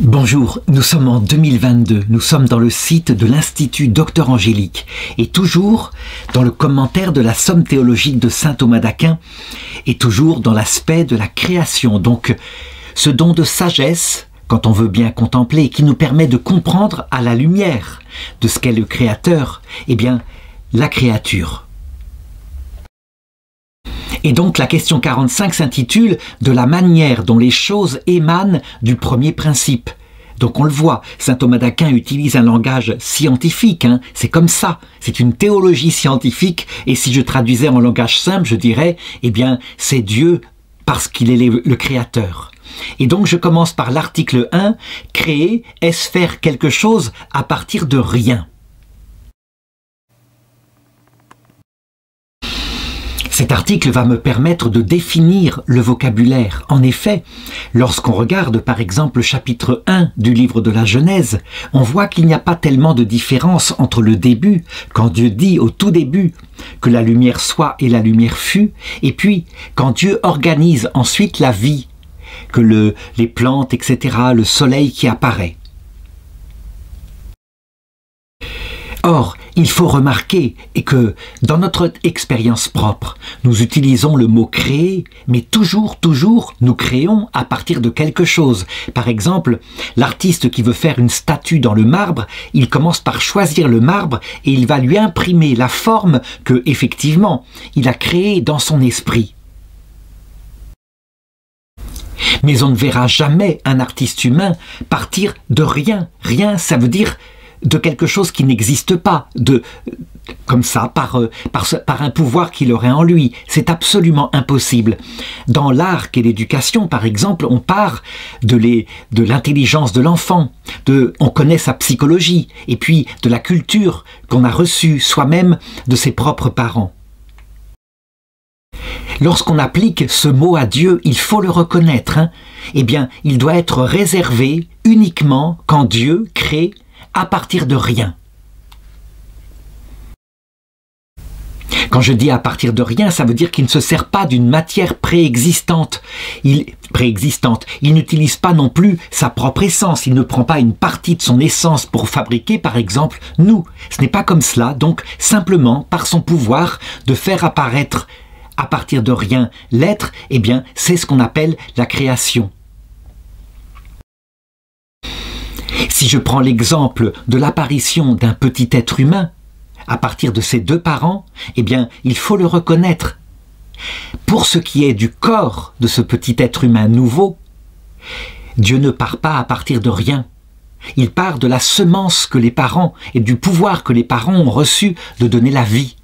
Bonjour, nous sommes en 2022, nous sommes dans le site de l'Institut Docteur Angélique et toujours dans le commentaire de la Somme théologique de saint Thomas d'Aquin et toujours dans l'aspect de la création, donc ce don de sagesse, quand on veut bien contempler, qui nous permet de comprendre à la lumière de ce qu'est le Créateur, eh bien la créature. Et donc la question 45 s'intitule « De la manière dont les choses émanent du premier principe ». Donc on le voit, saint Thomas d'Aquin utilise un langage scientifique, c'est comme ça, c'est une théologie scientifique, et si je traduisais en langage simple, je dirais, eh bien c'est Dieu parce qu'il est le Créateur. Et donc je commence par l'article 1, « Créer, est-ce faire quelque chose à partir de rien ?» Cet article va me permettre de définir le vocabulaire. En effet, lorsqu'on regarde par exemple le chapitre 1 du livre de la Genèse, on voit qu'il n'y a pas tellement de différence entre le début, quand Dieu dit au tout début que la lumière soit et la lumière fut, et puis quand Dieu organise ensuite la vie, que les plantes, etc., le soleil qui apparaît. Or, il faut remarquer que dans notre expérience propre, nous utilisons le mot « créer », mais toujours, nous créons à partir de quelque chose. Par exemple, l'artiste qui veut faire une statue dans le marbre, il commence par choisir le marbre et il va lui imprimer la forme que, effectivement, il a créée dans son esprit. Mais on ne verra jamais un artiste humain partir de rien. Rien, ça veut dire de quelque chose qui n'existe pas, comme ça, par un pouvoir qu'il aurait en lui. C'est absolument impossible. Dans l'art qu'est l'éducation, par exemple, on part de l'intelligence de l'enfant, on connaît sa psychologie, et puis de la culture qu'on a reçue soi-même de ses propres parents. Lorsqu'on applique ce mot à Dieu, il faut le reconnaître, eh bien, il doit être réservé uniquement quand Dieu crée à partir de rien. Quand je dis à partir de rien, ça veut dire qu'il ne se sert pas d'une matière préexistante. Il n'utilise pas non plus sa propre essence. Il ne prend pas une partie de son essence pour fabriquer, par exemple, nous. Ce n'est pas comme cela. Donc, simplement, par son pouvoir de faire apparaître à partir de rien l'être, eh bien, c'est ce qu'on appelle la création. Si je prends l'exemple de l'apparition d'un petit être humain, à partir de ses deux parents, eh bien, il faut le reconnaître. Pour ce qui est du corps de ce petit être humain nouveau, Dieu ne part pas à partir de rien. Il part de la semence que les parents et du pouvoir que les parents ont reçu de donner la vie.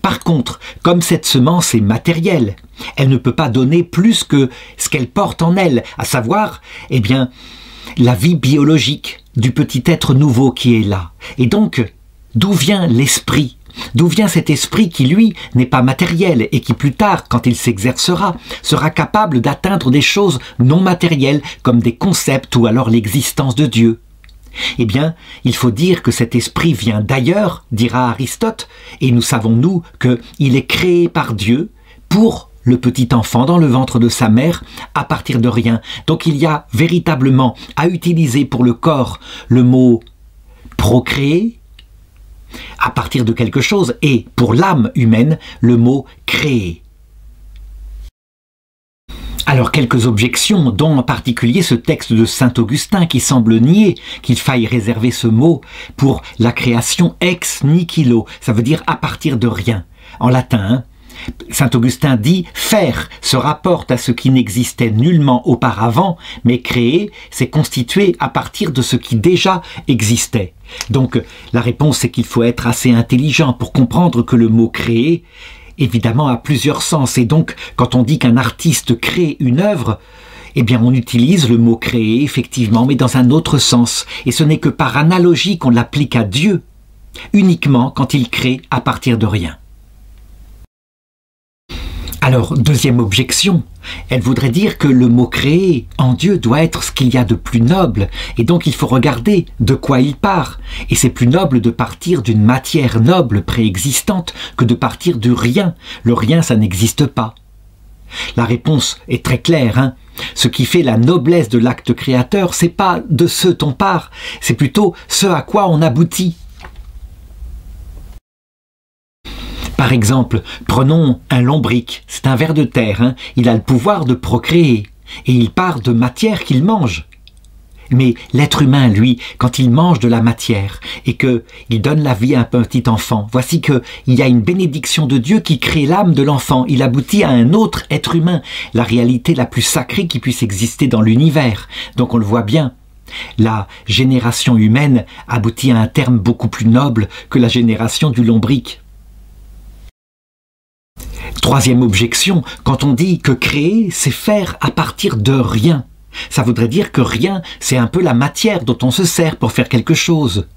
Par contre, comme cette semence est matérielle, elle ne peut pas donner plus que ce qu'elle porte en elle, à savoir, eh bien, la vie biologique du petit être nouveau qui est là. Et donc, d'où vient l'esprit? D'où vient cet esprit qui, lui, n'est pas matériel et qui, plus tard, quand il s'exercera, sera capable d'atteindre des choses non matérielles comme des concepts ou alors l'existence de Dieu? Eh bien, il faut dire que cet esprit vient d'ailleurs, dira Aristote, et nous savons, nous, qu'il est créé par Dieu pour le petit enfant dans le ventre de sa mère à partir de rien. Donc il y a véritablement à utiliser pour le corps le mot procréer à partir de quelque chose et pour l'âme humaine le mot créer. Alors quelques objections, dont en particulier ce texte de saint Augustin qui semble nier qu'il faille réserver ce mot pour la création ex nihilo, ça veut dire à partir de rien, en latin. Saint Augustin dit « faire » se rapporte à ce qui n'existait nullement auparavant, mais créer, c'est constitué à partir de ce qui déjà existait. Donc la réponse c'est qu'il faut être assez intelligent pour comprendre que le mot « créer » évidemment a plusieurs sens. Et donc quand on dit qu'un artiste crée une œuvre, eh bien on utilise le mot « créer » effectivement, mais dans un autre sens. Et ce n'est que par analogie qu'on l'applique à Dieu, uniquement quand il crée à partir de rien. Alors, deuxième objection, elle voudrait dire que le mot « créer » en Dieu doit être ce qu'il y a de plus noble, et donc il faut regarder de quoi il part. Et c'est plus noble de partir d'une matière noble préexistante que de partir du rien. Le rien, ça n'existe pas. La réponse est très claire, Ce qui fait la noblesse de l'acte créateur, c'est pas de ce dont on part, c'est plutôt ce à quoi on aboutit. Par exemple, prenons un lombric, c'est un ver de terre, hein. Il a le pouvoir de procréer, et il part de matière qu'il mange. Mais l'être humain, lui, quand il mange de la matière et qu'il donne la vie à un petit enfant, voici qu'il y a une bénédiction de Dieu qui crée l'âme de l'enfant. Il aboutit à un autre être humain, la réalité la plus sacrée qui puisse exister dans l'univers. Donc on le voit bien. La génération humaine aboutit à un terme beaucoup plus noble que la génération du lombric. Troisième objection, quand on dit que créer, c'est faire à partir de rien. Ça voudrait dire que rien, c'est un peu la matière dont on se sert pour faire quelque chose.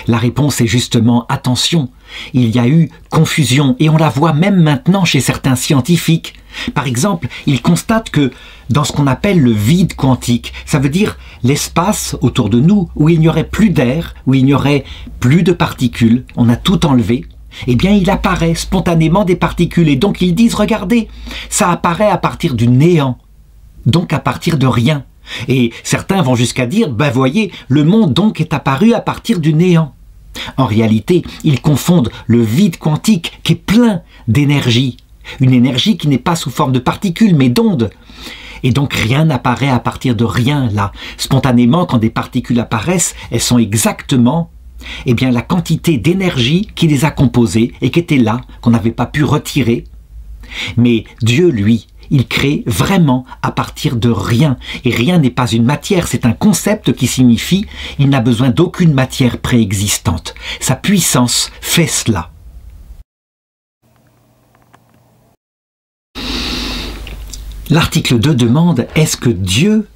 La réponse est justement attention, il y a eu confusion et on la voit même maintenant chez certains scientifiques. Par exemple, ils constatent que dans ce qu'on appelle le vide quantique, ça veut dire l'espace autour de nous où il n'y aurait plus d'air, où il n'y aurait plus de particules, on a tout enlevé, eh bien il apparaît spontanément des particules et donc ils disent regardez, ça apparaît à partir du néant. Donc à partir de rien. Et certains vont jusqu'à dire, ben voyez, le monde donc est apparu à partir du néant. En réalité, ils confondent le vide quantique qui est plein d'énergie. Une énergie qui n'est pas sous forme de particules mais d'ondes. Et donc rien n'apparaît à partir de rien là. Spontanément, quand des particules apparaissent, elles sont exactement la quantité d'énergie qui les a composées et qui était là, qu'on n'avait pas pu retirer. Mais Dieu, lui, il crée vraiment à partir de rien. Et rien n'est pas une matière, c'est un concept qui signifie il n'a besoin d'aucune matière préexistante. Sa puissance fait cela. L'article 2 demande, est-ce que Dieu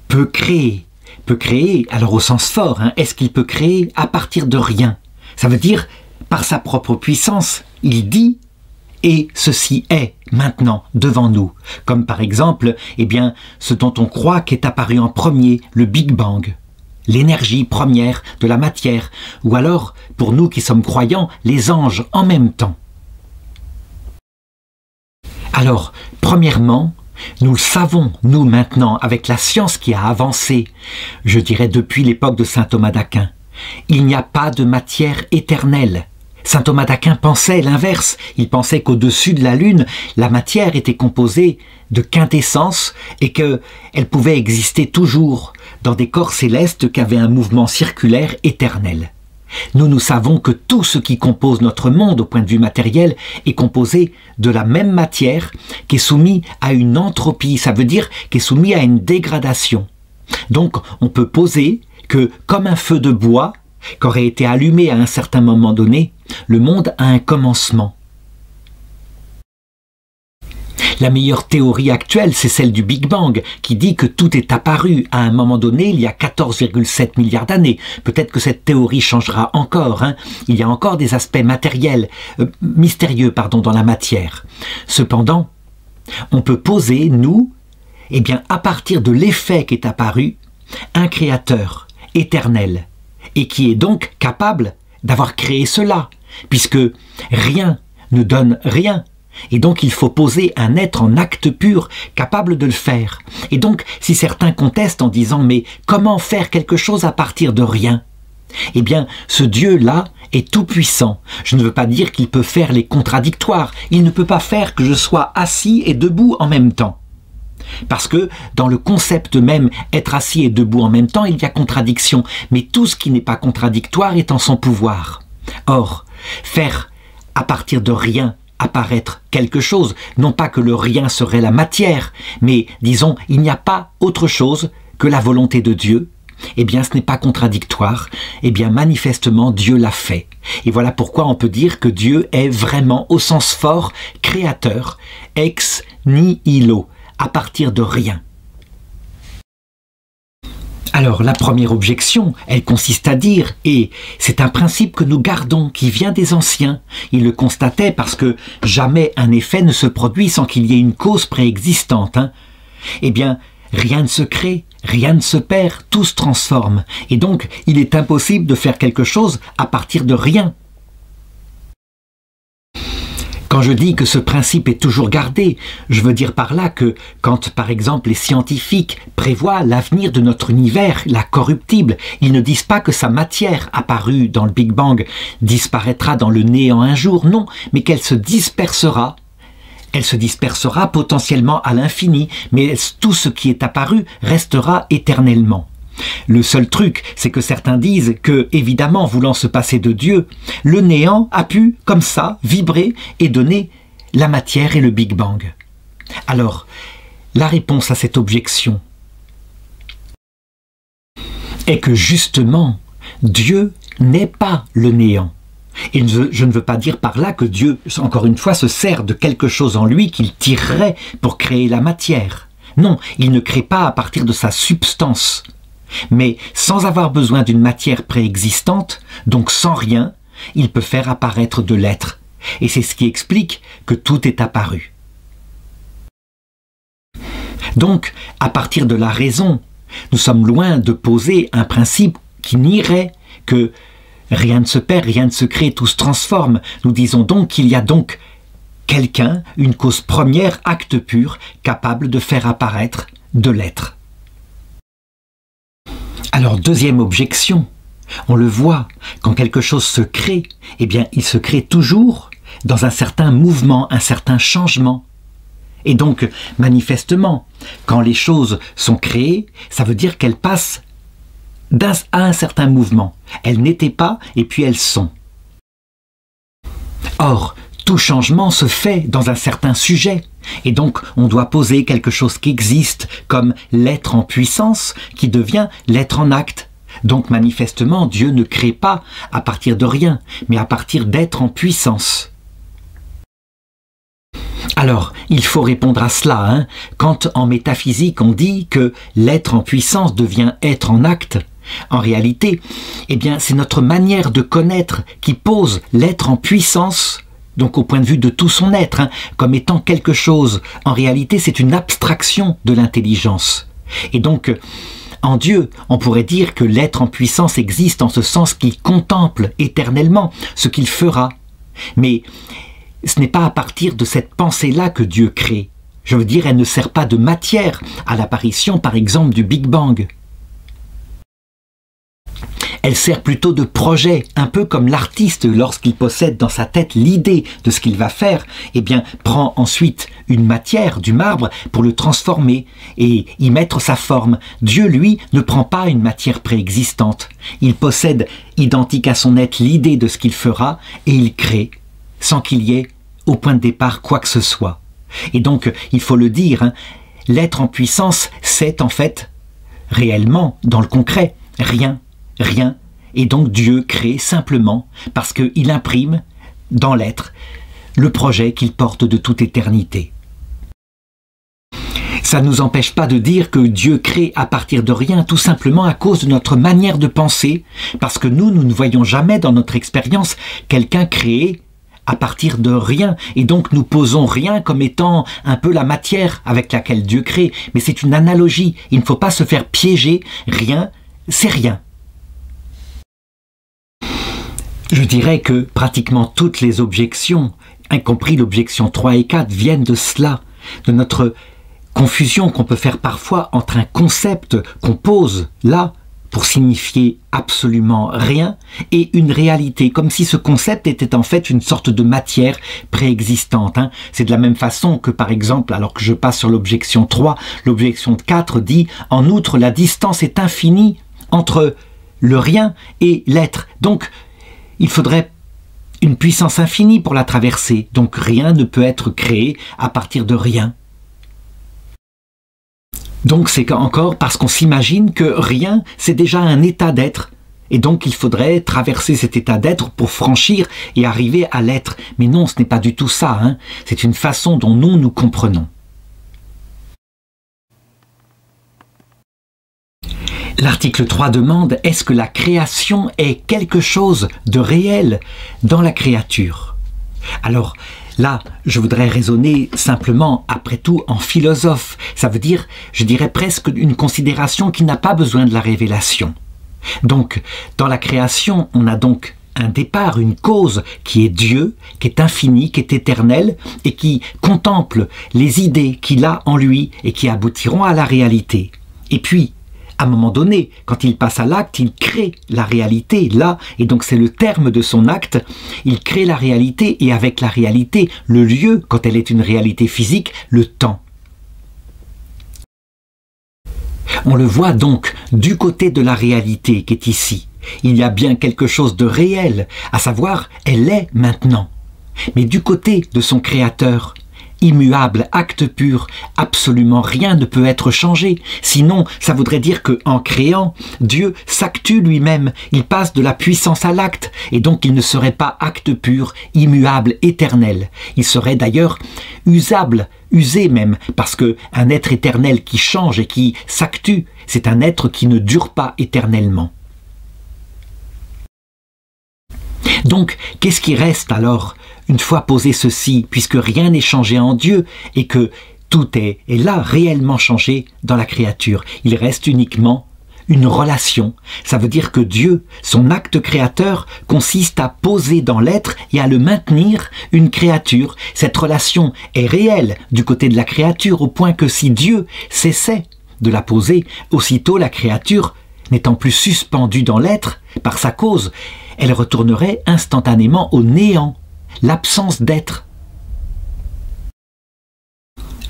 peut créer? Peut créer, alors au sens fort, hein, est-ce qu'il peut créer à partir de rien? Ça veut dire, par sa propre puissance, il dit et ceci est maintenant devant nous, comme par exemple, ce dont on croit qu'est apparu en premier, le Big Bang, l'énergie première de la matière, ou alors, pour nous qui sommes croyants, les anges en même temps. Alors, premièrement, nous le savons, nous maintenant, avec la science qui a avancé, je dirais depuis l'époque de saint Thomas d'Aquin, il n'y a pas de matière éternelle. Saint Thomas d'Aquin pensait l'inverse, il pensait qu'au-dessus de la Lune, la matière était composée de quintessence et qu'elle pouvait exister toujours dans des corps célestes qui avaient un mouvement circulaire éternel. Nous savons que tout ce qui compose notre monde au point de vue matériel est composé de la même matière qui est soumise à une entropie, ça veut dire qui est soumise à une dégradation. Donc on peut poser que comme un feu de bois, qu'aurait été allumé à un certain moment donné, le monde a un commencement. La meilleure théorie actuelle, c'est celle du Big Bang, qui dit que tout est apparu à un moment donné, il y a 14,7 milliards d'années. Peut-être que cette théorie changera encore, hein. Il y a encore des aspects matériels, mystérieux, dans la matière. Cependant, on peut poser, nous, à partir de l'effet qui est apparu, un créateur éternel, et qui est donc capable d'avoir créé cela, puisque rien ne donne rien. Et donc il faut poser un être en acte pur, capable de le faire. Et donc si certains contestent en disant « mais comment faire quelque chose à partir de rien ?» Eh bien ce Dieu-là est tout puissant. Je ne veux pas dire qu'il peut faire les contradictoires. Il ne peut pas faire que je sois assis et debout en même temps. Parce que dans le concept même, être assis et debout en même temps, il y a contradiction. Mais tout ce qui n'est pas contradictoire est en son pouvoir. Or, faire à partir de rien apparaître quelque chose, non pas que le rien serait la matière, mais disons, il n'y a pas autre chose que la volonté de Dieu, eh bien ce n'est pas contradictoire, eh bien manifestement Dieu l'a fait. Et voilà pourquoi on peut dire que Dieu est vraiment au sens fort créateur, ex nihilo, à partir de rien. Alors la première objection, elle consiste à dire, et c'est un principe que nous gardons, qui vient des anciens, ils le constataient parce que jamais un effet ne se produit sans qu'il y ait une cause préexistante, hein. Eh bien, rien ne se crée, rien ne se perd, tout se transforme, et donc il est impossible de faire quelque chose à partir de rien. Quand je dis que ce principe est toujours gardé, je veux dire par là que quand, par exemple, les scientifiques prévoient l'avenir de notre univers, la corruptible, ils ne disent pas que sa matière apparue dans le Big Bang disparaîtra dans le néant un jour, non, mais qu'elle se dispersera. Elle se dispersera potentiellement à l'infini, mais tout ce qui est apparu restera éternellement. Le seul truc, c'est que certains disent que, évidemment, voulant se passer de Dieu, le néant a pu, comme ça, vibrer et donner la matière et le Big Bang. Alors, la réponse à cette objection est que, justement, Dieu n'est pas le néant. Et je ne veux pas dire par là que Dieu, encore une fois, se sert de quelque chose en lui qu'il tirerait pour créer la matière. Non, il ne crée pas à partir de sa substance. Mais sans avoir besoin d'une matière préexistante, donc sans rien, il peut faire apparaître de l'être. Et c'est ce qui explique que tout est apparu. Donc, à partir de la raison, nous sommes loin de poser un principe qui nierait que rien ne se perd, rien ne se crée, tout se transforme. Nous disons donc qu'il y a donc quelqu'un, une cause première, acte pur, capable de faire apparaître de l'être. Alors, deuxième objection, on le voit, quand quelque chose se crée, eh bien, il se crée toujours dans un certain mouvement, un certain changement. Et donc, manifestement, quand les choses sont créées, ça veut dire qu'elles passent à un certain mouvement. Elles n'étaient pas, et puis elles sont. Or, tout changement se fait dans un certain sujet. Et donc, on doit poser quelque chose qui existe, comme l'être en puissance, qui devient l'être en acte. Donc, manifestement, Dieu ne crée pas à partir de rien, mais à partir d'être en puissance. Alors, il faut répondre à cela, hein. Quand en métaphysique on dit que l'être en puissance devient être en acte, en réalité, eh bien, c'est notre manière de connaître qui pose l'être en puissance, donc au point de vue de tout son être, hein, comme étant quelque chose. En réalité, c'est une abstraction de l'intelligence. Et donc, en Dieu, on pourrait dire que l'être en puissance existe en ce sens qu'il contemple éternellement ce qu'il fera. Mais ce n'est pas à partir de cette pensée-là que Dieu crée. Je veux dire, elle ne sert pas de matière à l'apparition, par exemple, du Big Bang. Elle sert plutôt de projet, un peu comme l'artiste, lorsqu'il possède dans sa tête l'idée de ce qu'il va faire, eh bien, prend ensuite une matière, du marbre, pour le transformer et y mettre sa forme. Dieu, lui, ne prend pas une matière préexistante. Il possède, identique à son être, l'idée de ce qu'il fera et il crée, sans qu'il y ait, au point de départ, quoi que ce soit. Et donc, il faut le dire, hein, l'être en puissance, c'est en fait, réellement, dans le concret, rien. Rien, et donc Dieu crée simplement parce qu'il imprime dans l'être le projet qu'il porte de toute éternité. Ça ne nous empêche pas de dire que Dieu crée à partir de rien, tout simplement à cause de notre manière de penser, parce que nous ne voyons jamais dans notre expérience quelqu'un créer à partir de rien, et donc nous posons rien comme étant un peu la matière avec laquelle Dieu crée, mais c'est une analogie, il ne faut pas se faire piéger, rien, c'est rien. Je dirais que pratiquement toutes les objections, y compris l'objection 3 et 4, viennent de cela, de notre confusion qu'on peut faire parfois entre un concept qu'on pose là pour signifier absolument rien et une réalité, comme si ce concept était en fait une sorte de matière préexistante. Hein. C'est de la même façon que par exemple, alors que je passe sur l'objection 3, l'objection 4 dit « En outre, la distance est infinie entre le rien et l'être ». Donc, il faudrait une puissance infinie pour la traverser, donc rien ne peut être créé à partir de rien. Donc c'est encore parce qu'on s'imagine que rien, c'est déjà un état d'être, et donc il faudrait traverser cet état d'être pour franchir et arriver à l'être. Mais non, ce n'est pas du tout ça, hein. C'est une façon dont nous comprenons. L'article 3 demande, est-ce que la création est quelque chose de réel dans la créature? Alors là, je voudrais raisonner simplement, après tout, en philosophe. Ça veut dire, je dirais presque une considération qui n'a pas besoin de la révélation. Donc, dans la création, on a donc un départ, une cause qui est Dieu, qui est infini, qui est éternel et qui contemple les idées qu'il a en lui et qui aboutiront à la réalité. Et puis, à un moment donné, quand il passe à l'acte, il crée la réalité, là, et donc c'est le terme de son acte, il crée la réalité, et avec la réalité, le lieu, quand elle est une réalité physique, le temps. On le voit donc du côté de la réalité qui est ici. Il y a bien quelque chose de réel, à savoir, elle est maintenant. Mais du côté de son Créateur, immuable, acte pur, absolument rien ne peut être changé. Sinon, ça voudrait dire qu'en créant, Dieu s'actue lui-même. Il passe de la puissance à l'acte, et donc il ne serait pas acte pur, immuable, éternel. Il serait d'ailleurs usable, usé même, parce qu'un être éternel qui change et qui s'actue, c'est un être qui ne dure pas éternellement. Donc, qu'est-ce qui reste alors, une fois posé ceci, puisque rien n'est changé en Dieu et que tout est là réellement changé dans la créature? Il reste uniquement une relation. Ça veut dire que Dieu, son acte créateur, consiste à poser dans l'être et à le maintenir une créature. Cette relation est réelle du côté de la créature, au point que si Dieu cessait de la poser, aussitôt la créature, n'étant plus suspendue dans l'être par sa cause, elle retournerait instantanément au néant, l'absence d'être.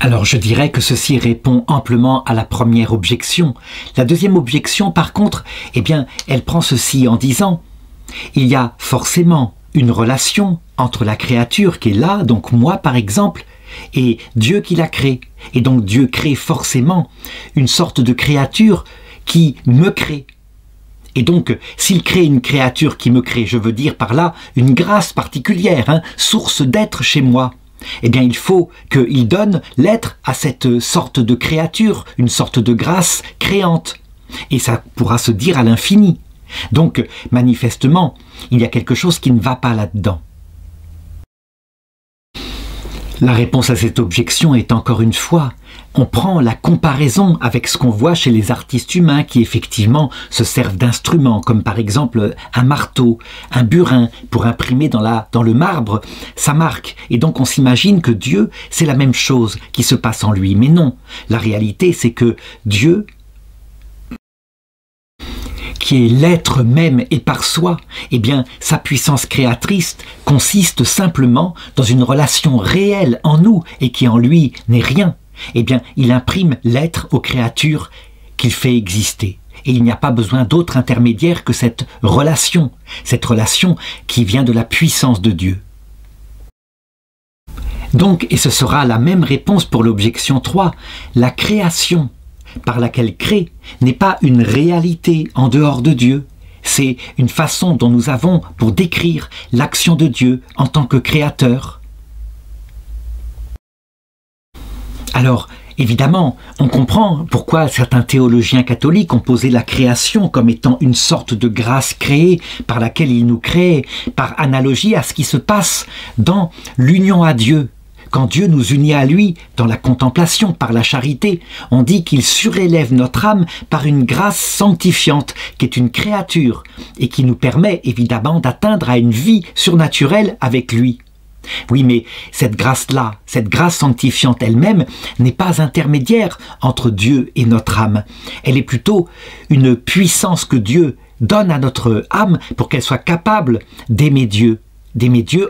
Alors je dirais que ceci répond amplement à la première objection. La deuxième objection, par contre, eh bien, elle prend ceci en disant « Il y a forcément une relation entre la créature qui est là, donc moi par exemple, et Dieu qui l'a créé. Et donc Dieu crée forcément une sorte de créature qui me crée. Et donc, s'il crée une créature qui me crée, je veux dire par là une grâce particulière, source d'être chez moi, eh bien il faut qu'il donne l'être à cette sorte de créature, une sorte de grâce créante. Et ça pourra se dire à l'infini. Donc, manifestement, il y a quelque chose qui ne va pas là-dedans. La réponse à cette objection est encore une fois, on prend la comparaison avec ce qu'on voit chez les artistes humains qui effectivement se servent d'instruments, comme par exemple un marteau, un burin pour imprimer dans le marbre sa marque. Et donc on s'imagine que Dieu, c'est la même chose qui se passe en lui. Mais non, la réalité c'est que Dieu, qui est l'être même et par soi, eh bien, sa puissance créatrice consiste simplement dans une relation réelle en nous et qui en lui n'est rien. Eh bien, il imprime l'être aux créatures qu'il fait exister. Et il n'y a pas besoin d'autre intermédiaire que cette relation qui vient de la puissance de Dieu. Donc, et ce sera la même réponse pour l'objection 3, la création par laquelle crée n'est pas une réalité en dehors de Dieu. C'est une façon dont nous avons pour décrire l'action de Dieu en tant que créateur. Alors, évidemment, on comprend pourquoi certains théologiens catholiques ont posé la création comme étant une sorte de grâce créée par laquelle il nous crée, par analogie à ce qui se passe dans l'union à Dieu. Quand Dieu nous unit à lui dans la contemplation, par la charité, on dit qu'il surélève notre âme par une grâce sanctifiante qui est une créature et qui nous permet évidemment d'atteindre à une vie surnaturelle avec lui. Oui, mais cette grâce-là, cette grâce sanctifiante elle-même n'est pas intermédiaire entre Dieu et notre âme. Elle est plutôt une puissance que Dieu donne à notre âme pour qu'elle soit capable d'aimer Dieu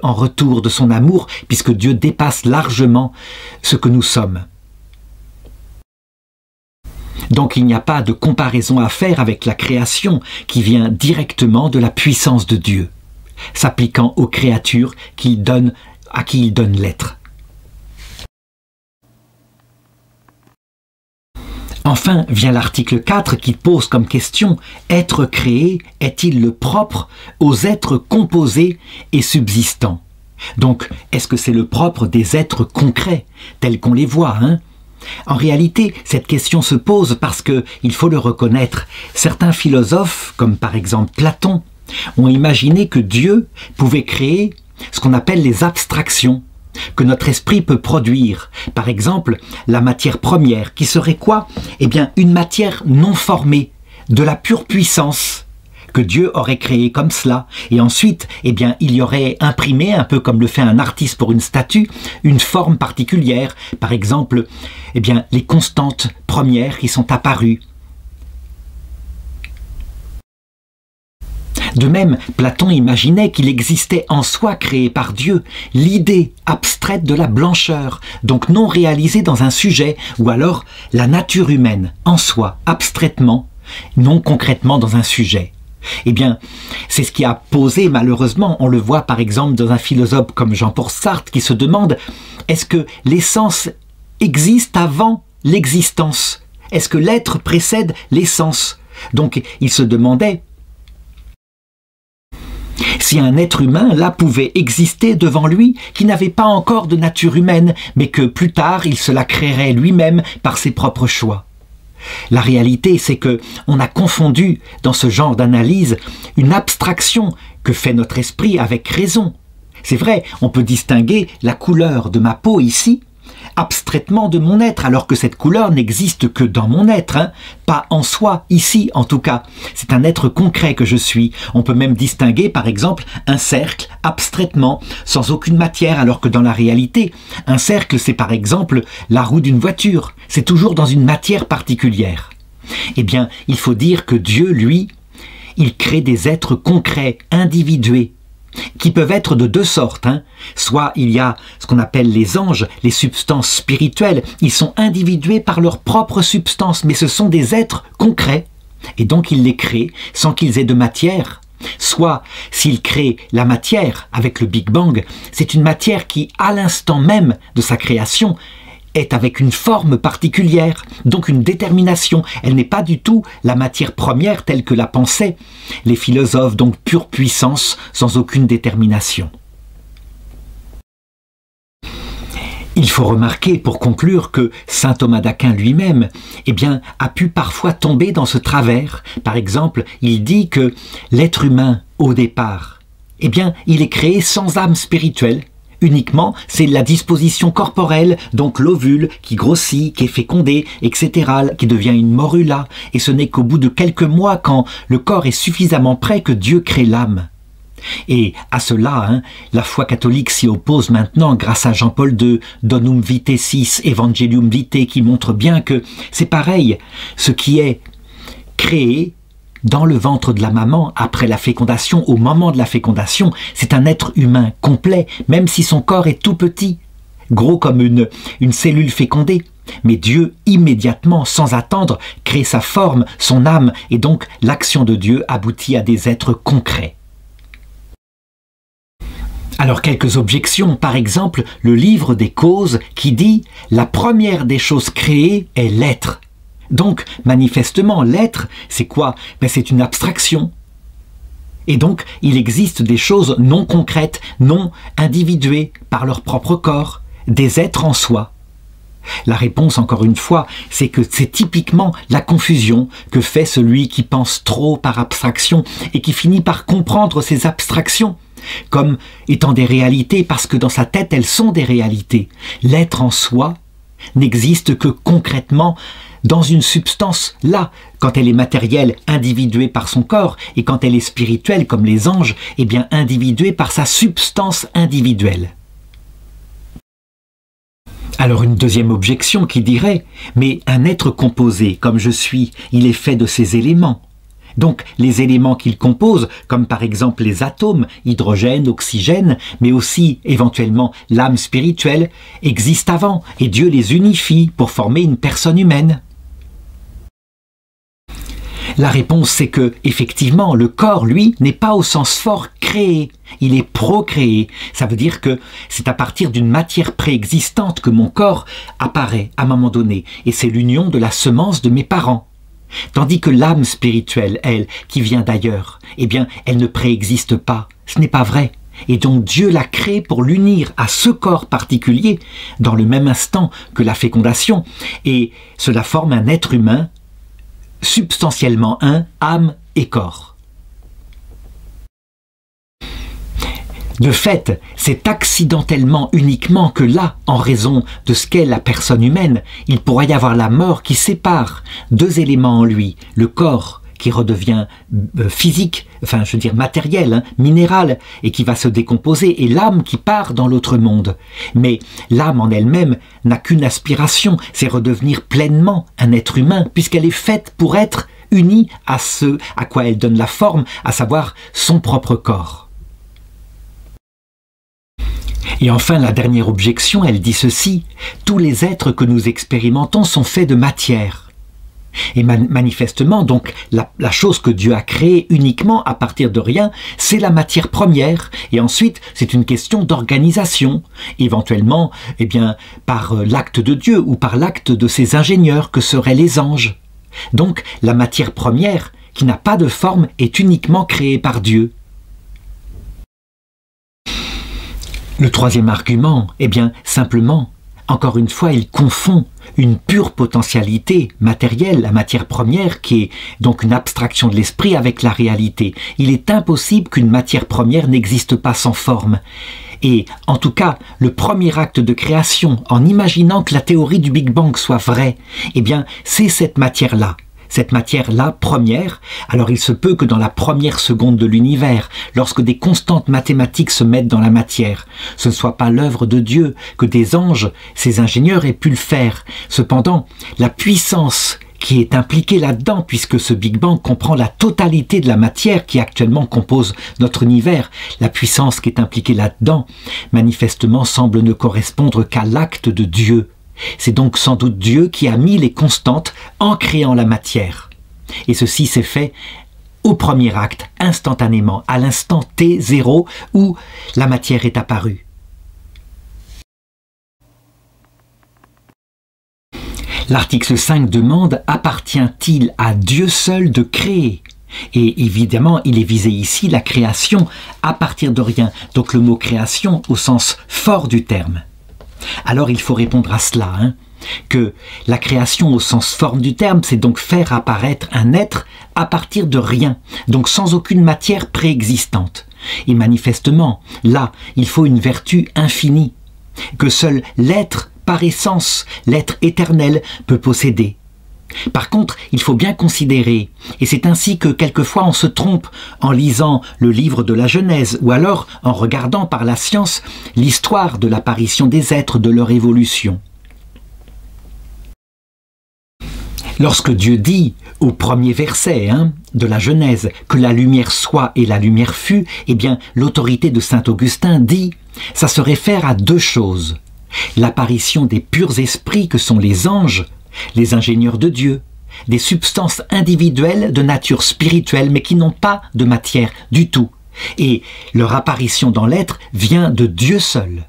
en retour de son amour, puisque Dieu dépasse largement ce que nous sommes. Donc il n'y a pas de comparaison à faire avec la création qui vient directement de la puissance de Dieu, s'appliquant aux créatures à qui il donne l'être. Enfin vient l'article 4 qui pose comme question « Être créé est-il le propre aux êtres composés et subsistants ?» Donc, est-ce que c'est le propre des êtres concrets, tels qu'on les voit, En réalité, cette question se pose parce que, il faut le reconnaître, certains philosophes, comme par exemple Platon, ont imaginé que Dieu pouvait créer ce qu'on appelle les abstractions, que notre esprit peut produire. Par exemple, la matière première, qui serait quoi? Eh bien, une matière non formée, de la pure puissance, que Dieu aurait créé comme cela. Et ensuite, eh bien, il y aurait imprimé, un peu comme le fait un artiste pour une statue, une forme particulière. Par exemple, eh bien, les constantes premières qui sont apparues. De même, Platon imaginait qu'il existait en soi, créé par Dieu, l'idée abstraite de la blancheur, donc non réalisée dans un sujet, ou alors la nature humaine en soi, abstraitement, non concrètement dans un sujet. Eh bien, c'est ce qui a posé malheureusement, on le voit par exemple dans un philosophe comme Jean-Paul Sartre qui se demande, est-ce que l'essence existe avant l'existence? Est-ce que l'être précède l'essence? Donc il se demandait si un être humain, là, pouvait exister devant lui, qui n'avait pas encore de nature humaine, mais que plus tard, il se la créerait lui-même par ses propres choix. La réalité, c'est que on a confondu, dans ce genre d'analyse, une abstraction que fait notre esprit avec raison. C'est vrai, on peut distinguer la couleur de ma peau ici, abstraitement de mon être, alors que cette couleur n'existe que dans mon être, hein, pas en soi, ici en tout cas. C'est un être concret que je suis. On peut même distinguer par exemple un cercle abstraitement, sans aucune matière, alors que dans la réalité, un cercle c'est par exemple la roue d'une voiture, c'est toujours dans une matière particulière. Eh bien, il faut dire que Dieu, lui, il crée des êtres concrets, individués, qui peuvent être de deux sortes. Hein. Soit il y a ce qu'on appelle les anges, les substances spirituelles. Ils sont individués par leur propre substance, mais ce sont des êtres concrets. Et donc il les crée sans qu'ils aient de matière. Soit, s'il crée la matière avec le Big Bang, c'est une matière qui, à l'instant même de sa création, est avec une forme particulière, donc une détermination. Elle n'est pas du tout la matière première telle que la pensaient les philosophes, donc pure puissance, sans aucune détermination. Il faut remarquer, pour conclure, que saint Thomas d'Aquin lui-même, eh bien, a pu parfois tomber dans ce travers. Par exemple, il dit que l'être humain, au départ, eh bien, il est créé sans âme spirituelle. Uniquement, c'est la disposition corporelle, donc l'ovule qui grossit, qui est fécondé, etc., qui devient une morula. Et ce n'est qu'au bout de quelques mois, quand le corps est suffisamment prêt, que Dieu crée l'âme. Et à cela, hein, la foi catholique s'y oppose maintenant grâce à Jean-Paul II, Donum Vitae VI, Evangelium Vitae, qui montre bien que c'est pareil. Ce qui est créé dans le ventre de la maman, après la fécondation, au moment de la fécondation, c'est un être humain complet, même si son corps est tout petit, gros comme une cellule fécondée. Mais Dieu, immédiatement, sans attendre, crée sa forme, son âme, et donc l'action de Dieu aboutit à des êtres concrets. Alors quelques objections, par exemple, le livre des causes qui dit « La première des choses créées est l'être ». Donc, manifestement, l'être, c'est quoi? Ben, c'est une abstraction. Et donc, il existe des choses non concrètes, non individuées par leur propre corps, des êtres en soi. La réponse, encore une fois, c'est que c'est typiquement la confusion que fait celui qui pense trop par abstraction et qui finit par comprendre ces abstractions comme étant des réalités parce que dans sa tête, elles sont des réalités. L'être en soi n'existe que concrètement dans une substance là, quand elle est matérielle, individuée par son corps, et quand elle est spirituelle, comme les anges, eh bien individuée par sa substance individuelle. Alors une deuxième objection qui dirait « Mais un être composé, comme je suis, il est fait de ces éléments. Donc les éléments qu'il compose, comme par exemple les atomes, hydrogène, oxygène, mais aussi éventuellement l'âme spirituelle, existent avant, et Dieu les unifie pour former une personne humaine. » La réponse, c'est que, effectivement, le corps, lui, n'est pas au sens fort créé, il est procréé. Ça veut dire que c'est à partir d'une matière préexistante que mon corps apparaît à un moment donné, et c'est l'union de la semence de mes parents. Tandis que l'âme spirituelle, elle, qui vient d'ailleurs, eh bien, elle ne préexiste pas, ce n'est pas vrai. Et donc Dieu l'a créé pour l'unir à ce corps particulier, dans le même instant que la fécondation, et cela forme un être humain, substantiellement un, âme et corps. De fait, c'est accidentellement uniquement que là, en raison de ce qu'est la personne humaine, il pourrait y avoir la mort qui sépare deux éléments en lui, le corps qui redevient physique, enfin je veux dire matériel, hein, minéral, et qui va se décomposer, et l'âme qui part dans l'autre monde. Mais l'âme en elle-même n'a qu'une aspiration, c'est redevenir pleinement un être humain, puisqu'elle est faite pour être unie à ce à quoi elle donne la forme, à savoir son propre corps. Et enfin, la dernière objection, elle dit ceci: tous les êtres que nous expérimentons sont faits de matière. Et manifestement, donc, la chose que Dieu a créée uniquement à partir de rien, c'est la matière première. Et ensuite, c'est une question d'organisation, éventuellement, eh bien, par l'acte de Dieu ou par l'acte de ses ingénieurs que seraient les anges. Donc, la matière première, qui n'a pas de forme, est uniquement créée par Dieu. Le troisième argument, eh bien, simplement, encore une fois, il confond une pure potentialité matérielle, la matière première, qui est donc une abstraction de l'esprit, avec la réalité. Il est impossible qu'une matière première n'existe pas sans forme. Et en tout cas, le premier acte de création, en imaginant que la théorie du Big Bang soit vraie, eh bien, c'est cette matière-là. Cette matière-là, première, alors il se peut que dans la première seconde de l'univers, lorsque des constantes mathématiques se mettent dans la matière, ce ne soit pas l'œuvre de Dieu, que des anges, ces ingénieurs, aient pu le faire. Cependant, la puissance qui est impliquée là-dedans, puisque ce Big Bang comprend la totalité de la matière qui actuellement compose notre univers, la puissance qui est impliquée là-dedans, manifestement semble ne correspondre qu'à l'acte de Dieu. C'est donc sans doute Dieu qui a mis les constantes en créant la matière. Et ceci s'est fait au premier acte, instantanément, à l'instant T0 où la matière est apparue. L'article 5 demande: appartient-il à Dieu seul de créer? Et évidemment, il est visé ici la création à partir de rien. Donc le mot création au sens fort du terme. Alors il faut répondre à cela, que la création au sens forme du terme, c'est donc faire apparaître un être à partir de rien, donc sans aucune matière préexistante. Et manifestement, là, il faut une vertu infinie, que seul l'être par essence, l'être éternel, peut posséder. Par contre, il faut bien considérer, et c'est ainsi que quelquefois on se trompe en lisant le livre de la Genèse, ou alors en regardant par la science l'histoire de l'apparition des êtres, de leur évolution. Lorsque Dieu dit au premier verset de la Genèse que la lumière soit et la lumière fut, eh bien l'autorité de saint Augustin dit, ça se réfère à deux choses: l'apparition des purs esprits que sont les anges, les ingénieurs de Dieu, des substances individuelles de nature spirituelle mais qui n'ont pas de matière du tout. Et leur apparition dans l'être vient de Dieu seul.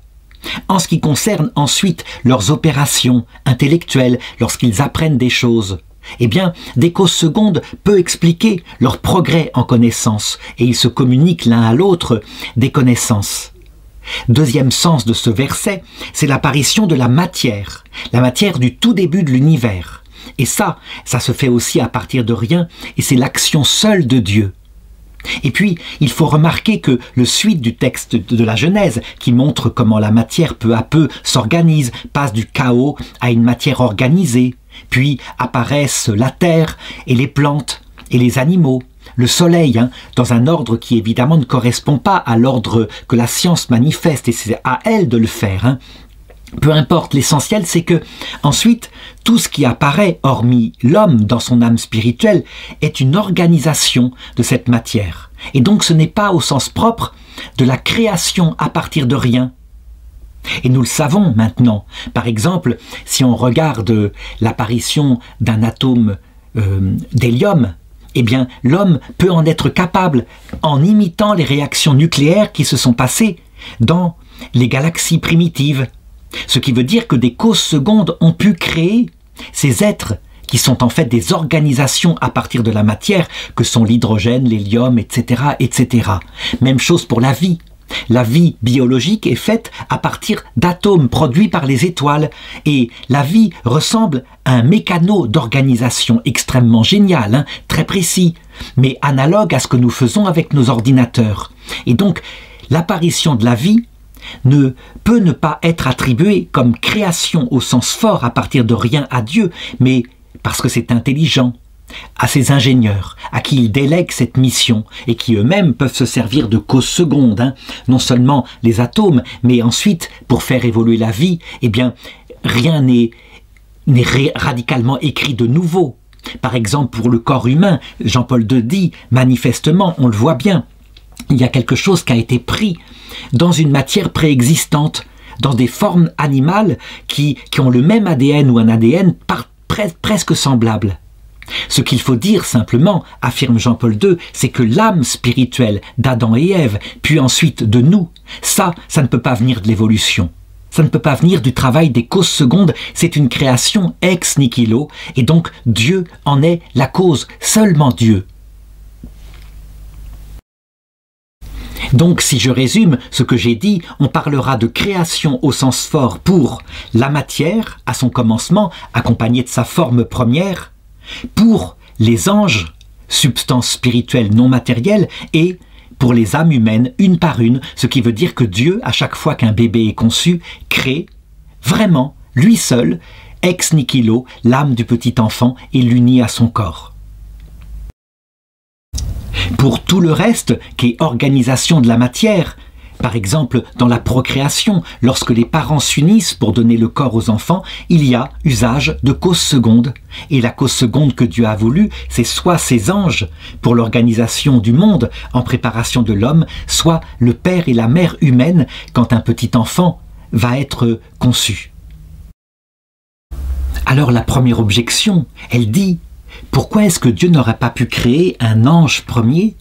En ce qui concerne ensuite leurs opérations intellectuelles lorsqu'ils apprennent des choses, eh bien, des causes secondes peut expliquer leur progrès en connaissance et ils se communiquent l'un à l'autre des connaissances. Deuxième sens de ce verset, c'est l'apparition de la matière du tout début de l'univers. Et ça se fait aussi à partir de rien, et c'est l'action seule de Dieu. Et puis, il faut remarquer que le suite du texte de la Genèse, qui montre comment la matière peu à peu s'organise, passe du chaos à une matière organisée, puis apparaissent la terre et les plantes et les animaux, le soleil, dans un ordre qui évidemment ne correspond pas à l'ordre que la science manifeste, et c'est à elle de le faire. Peu importe, l'essentiel c'est que, ensuite, tout ce qui apparaît, hormis l'homme dans son âme spirituelle, est une organisation de cette matière. Et donc ce n'est pas au sens propre de la création à partir de rien. Et nous le savons maintenant. Par exemple, si on regarde l'apparition d'un atome d'hélium, eh bien, l'homme peut en être capable en imitant les réactions nucléaires qui se sont passées dans les galaxies primitives. Ce qui veut dire que des causes secondes ont pu créer ces êtres qui sont en fait des organisations à partir de la matière, que sont l'hydrogène, l'hélium, etc., etc. Même chose pour la vie. La vie biologique est faite à partir d'atomes produits par les étoiles, et la vie ressemble à un mécano d'organisation extrêmement génial, très précis, mais analogue à ce que nous faisons avec nos ordinateurs. Et donc, l'apparition de la vie ne peut ne pas être attribuée comme création au sens fort à partir de rien à Dieu, mais parce que c'est intelligent. à ses ingénieurs, à qui il délègue cette mission, et qui eux-mêmes peuvent se servir de causes secondes, hein, non seulement les atomes, mais ensuite, pour faire évoluer la vie, eh bien, rien n'est radicalement écrit de nouveau. Par exemple, pour le corps humain, Jean-Paul II dit, manifestement, on le voit bien, il y a quelque chose qui a été pris dans une matière préexistante, dans des formes animales qui ont le même ADN ou un ADN presque semblable. Ce qu'il faut dire simplement, affirme Jean-Paul II, c'est que l'âme spirituelle d'Adam et Ève, puis ensuite de nous, ça ne peut pas venir de l'évolution. Ça ne peut pas venir du travail des causes secondes, c'est une création ex nihilo, et donc Dieu en est la cause, seulement Dieu. Donc, si je résume ce que j'ai dit, on parlera de création au sens fort pour la matière, à son commencement, accompagnée de sa forme première, pour les anges, substance spirituelle non matérielle, et pour les âmes humaines, une par une, ce qui veut dire que Dieu, à chaque fois qu'un bébé est conçu, crée vraiment, lui seul, ex nihilo, l'âme du petit enfant et l'unit à son corps. Pour tout le reste, qui est organisation de la matière, par exemple dans la procréation, lorsque les parents s'unissent pour donner le corps aux enfants, il y a usage de cause seconde. Et la cause seconde que Dieu a voulu, c'est soit ses anges pour l'organisation du monde en préparation de l'homme, soit le père et la mère humaine quand un petit enfant va être conçu. Alors la première objection, elle dit: pourquoi est-ce que Dieu n'aurait pas pu créer un ange premier,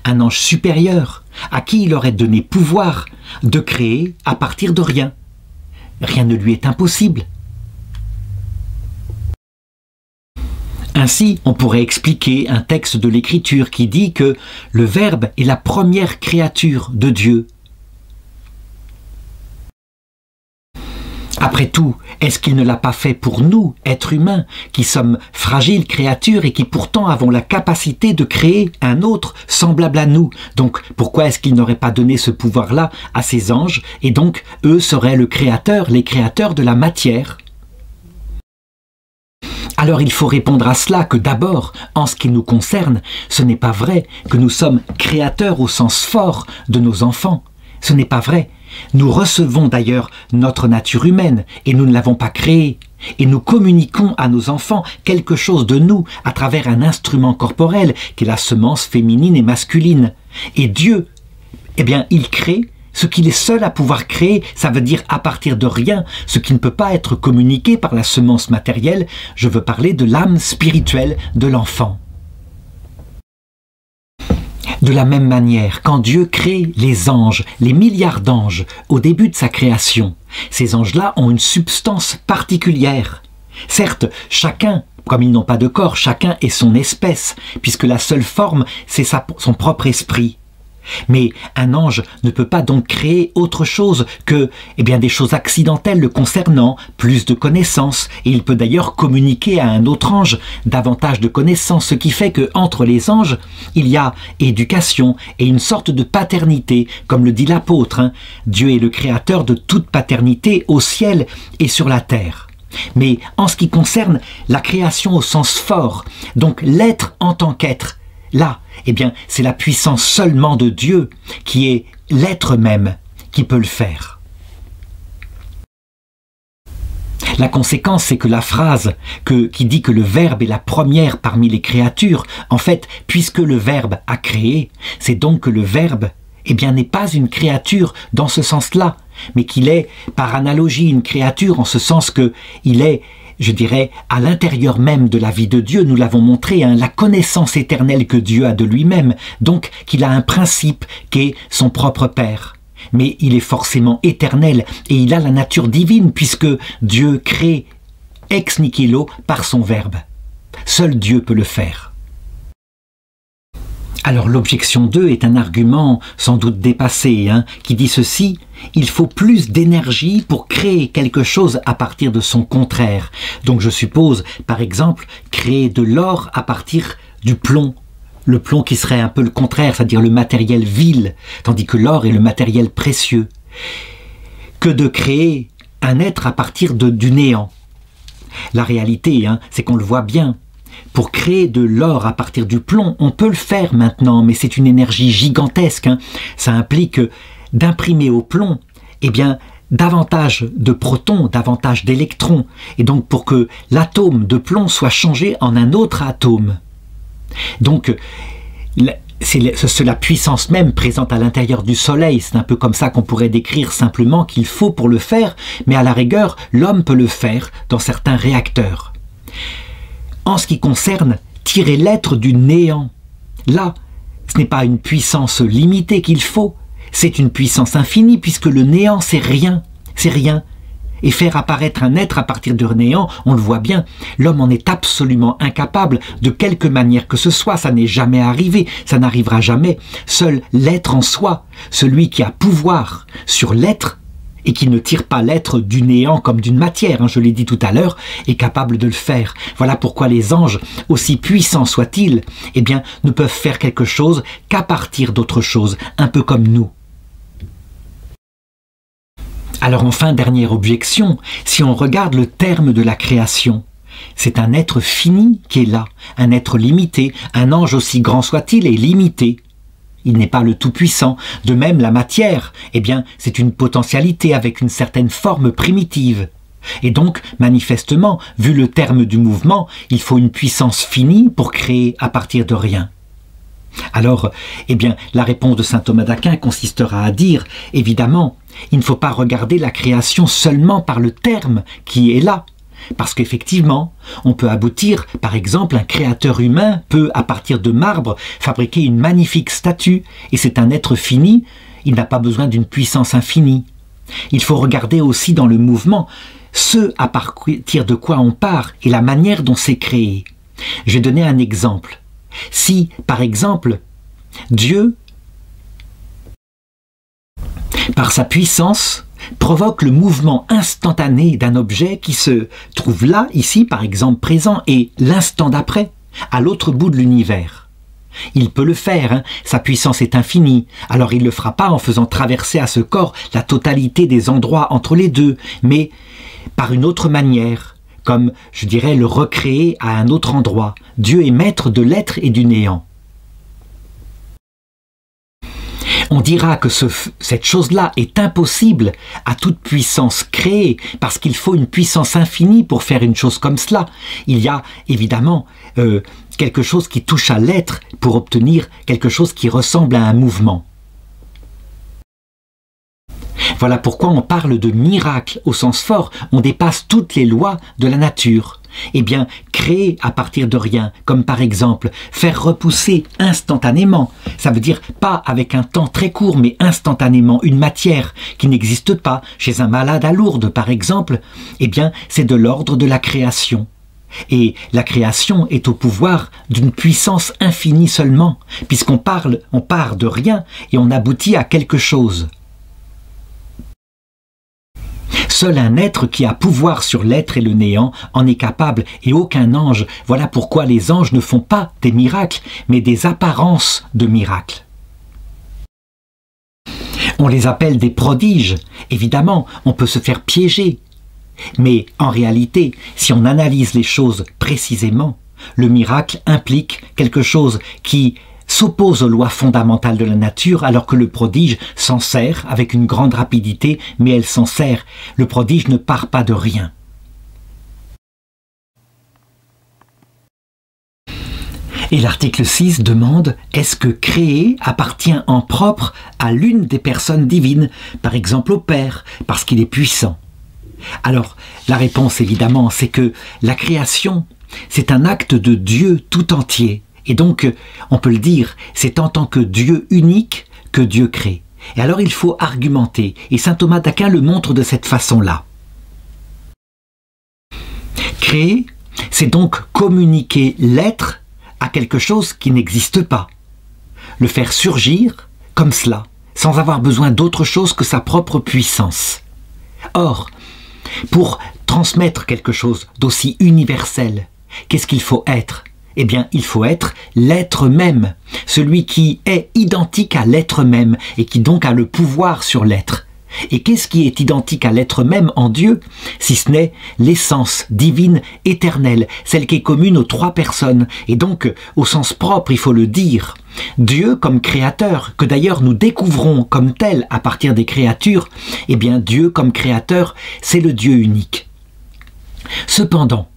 un ange supérieur, à qui il aurait donné pouvoir de créer à partir de rien? Rien ne lui est impossible. Ainsi, on pourrait expliquer un texte de l'Écriture qui dit que le Verbe est la première créature de Dieu. Après tout, est-ce qu'il ne l'a pas fait pour nous, êtres humains, qui sommes fragiles créatures et qui pourtant avons la capacité de créer un autre semblable à nous? Donc, pourquoi est-ce qu'il n'aurait pas donné ce pouvoir-là à ses anges, et donc, eux seraient le créateur, les créateurs de la matière? Alors il faut répondre à cela que d'abord, en ce qui nous concerne, ce n'est pas vrai que nous sommes créateurs au sens fort de nos enfants. Ce n'est pas vrai. Nous recevons d'ailleurs notre nature humaine et nous ne l'avons pas créée. Et nous communiquons à nos enfants quelque chose de nous à travers un instrument corporel qui est la semence féminine et masculine. Et Dieu, eh bien, il crée ce qu'il est seul à pouvoir créer, ça veut dire à partir de rien, ce qui ne peut pas être communiqué par la semence matérielle. Je veux parler de l'âme spirituelle de l'enfant. De la même manière, quand Dieu crée les anges, les milliards d'anges, au début de sa création, ces anges-là ont une substance particulière. Certes, chacun, comme ils n'ont pas de corps, chacun est son espèce, puisque la seule forme, c'est son propre esprit. Mais un ange ne peut pas donc créer autre chose que des choses accidentelles le concernant, plus de connaissances, et il peut d'ailleurs communiquer à un autre ange davantage de connaissances, ce qui fait qu'entre les anges, il y a éducation et une sorte de paternité, comme le dit l'apôtre, Dieu est le créateur de toute paternité au ciel et sur la terre. Mais en ce qui concerne la création au sens fort, donc l'être en tant qu'être, là, c'est la puissance seulement de Dieu qui est l'être même qui peut le faire. La conséquence, c'est que la phrase qui dit que le Verbe est la première parmi les créatures, en fait, puisque le Verbe a créé, c'est donc que le Verbe n'est pas une créature dans ce sens-là, mais qu'il est, par analogie, une créature en ce sens qu'il est, je dirais, à l'intérieur même de la vie de Dieu, nous l'avons montré, la connaissance éternelle que Dieu a de lui-même, donc qu'il a un principe qui est son propre Père. Mais il est forcément éternel et il a la nature divine puisque Dieu crée ex nihilo par son Verbe. Seul Dieu peut le faire. Alors l'objection 2 est un argument sans doute dépassé, qui dit ceci: il faut plus d'énergie pour créer quelque chose à partir de son contraire. Donc je suppose, par exemple, créer de l'or à partir du plomb. Le plomb qui serait un peu le contraire, c'est-à-dire le matériel vil, tandis que l'or est le matériel précieux. Que de créer un être à partir du néant. La réalité, c'est qu'on le voit bien. pour créer de l'or à partir du plomb, on peut le faire maintenant, mais c'est une énergie gigantesque. Ça implique d'imprimer au plomb, eh bien, davantage de protons, davantage d'électrons, et donc pour que l'atome de plomb soit changé en un autre atome. Donc, c'est la puissance même présente à l'intérieur du Soleil. C'est un peu comme ça qu'on pourrait décrire simplement qu'il faut pour le faire, mais à la rigueur, l'homme peut le faire dans certains réacteurs. En ce qui concerne tirer l'être du néant, là, ce n'est pas une puissance limitée qu'il faut, c'est une puissance infinie, puisque le néant, c'est rien, c'est rien. Et faire apparaître un être à partir du néant, on le voit bien, l'homme en est absolument incapable, de quelque manière que ce soit, ça n'est jamais arrivé, ça n'arrivera jamais. Seul l'être en soi, celui qui a pouvoir sur l'être, et qui ne tire pas l'être du néant comme d'une matière, je l'ai dit tout à l'heure, est capable de le faire. Voilà pourquoi les anges, aussi puissants soient-ils, eh bien, ne peuvent faire quelque chose qu'à partir d'autre chose, un peu comme nous. Alors enfin, dernière objection, si on regarde le terme de la création, c'est un être fini qui est là, un être limité, un ange aussi grand soit-il est limité. Il n'est pas le tout-puissant. De même, la matière, eh bien, c'est une potentialité avec une certaine forme primitive. Et donc, manifestement, vu le terme du mouvement, il faut une puissance finie pour créer à partir de rien. Alors, eh bien, la réponse de saint Thomas d'Aquin consistera à dire, évidemment, il ne faut pas regarder la création seulement par le terme qui est là. Parce qu'effectivement, on peut aboutir, par exemple, un créateur humain peut, à partir de marbre, fabriquer une magnifique statue, et c'est un être fini, il n'a pas besoin d'une puissance infinie. Il faut regarder aussi dans le mouvement ce à partir de quoi on part et la manière dont c'est créé. Je vais donner un exemple. Si, par exemple, Dieu, par sa puissance, provoque le mouvement instantané d'un objet qui se trouve là, ici, par exemple, présent, et l'instant d'après, à l'autre bout de l'univers. Il peut le faire, sa puissance est infinie, alors il ne le fera pas en faisant traverser à ce corps la totalité des endroits entre les deux, mais par une autre manière, comme, je dirais, le recréer à un autre endroit. Dieu est maître de l'être et du néant. On dira que cette chose-là est impossible à toute puissance créée, parce qu'il faut une puissance infinie pour faire une chose comme cela. Il y a évidemment quelque chose qui touche à l'être pour obtenir quelque chose qui ressemble à un mouvement. Voilà pourquoi on parle de miracle au sens fort, on dépasse toutes les lois de la nature. Eh bien, créer à partir de rien, comme par exemple faire repousser instantanément, ça veut dire pas avec un temps très court, mais instantanément une matière qui n'existe pas chez un malade à Lourdes par exemple, eh bien c'est de l'ordre de la création. Et la création est au pouvoir d'une puissance infinie seulement, puisqu'on part de rien et on aboutit à quelque chose. Seul un être qui a pouvoir sur l'être et le néant en est capable, et aucun ange. Voilà pourquoi les anges ne font pas des miracles, mais des apparences de miracles. On les appelle des prodiges. Évidemment, on peut se faire piéger. Mais en réalité, si on analyse les choses précisément, le miracle implique quelque chose qui s'oppose aux lois fondamentales de la nature, alors que le prodige s'en sert avec une grande rapidité, mais elle s'en sert. Le prodige ne part pas de rien. Et l'article 6 demande, est-ce que créer appartient en propre à l'une des personnes divines, par exemple au Père, parce qu'il est puissant? Alors, la réponse évidemment, c'est que la création, c'est un acte de Dieu tout entier. Et donc, on peut le dire, c'est en tant que Dieu unique que Dieu crée. Et alors il faut argumenter, et saint Thomas d'Aquin le montre de cette façon-là. Créer, c'est donc communiquer l'être à quelque chose qui n'existe pas. Le faire surgir comme cela, sans avoir besoin d'autre chose que sa propre puissance. Or, pour transmettre quelque chose d'aussi universel, qu'est-ce qu'il faut être ? Eh bien, il faut être l'être même, celui qui est identique à l'être même et qui donc a le pouvoir sur l'être. Et qu'est-ce qui est identique à l'être même en Dieu, si ce n'est l'essence divine éternelle, celle qui est commune aux trois personnes, et donc au sens propre, il faut le dire. Dieu comme créateur, que d'ailleurs nous découvrons comme tel à partir des créatures, eh bien Dieu comme créateur, c'est le Dieu unique. Cependant,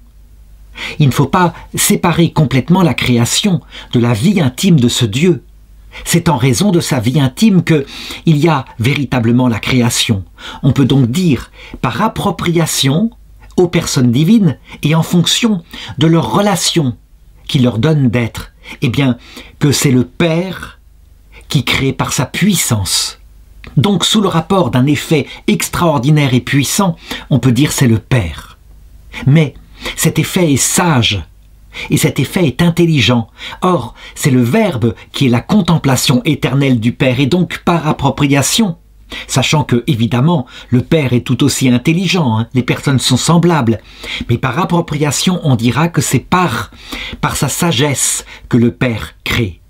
il ne faut pas séparer complètement la création de la vie intime de ce Dieu. C'est en raison de sa vie intime qu'il y a véritablement la création. On peut donc dire, par appropriation aux personnes divines et en fonction de leur relation qui leur donne d'être, eh bien, que c'est le Père qui crée par sa puissance. Donc, sous le rapport d'un effet extraordinaire et puissant, on peut dire c'est le Père. Mais cet effet est sage. Et cet effet est intelligent. Or, c'est le Verbe qui est la contemplation éternelle du Père, et donc par appropriation. Sachant que, évidemment, le Père est tout aussi intelligent, les personnes sont semblables. Mais par appropriation, on dira que c'est par sa sagesse que le Père crée.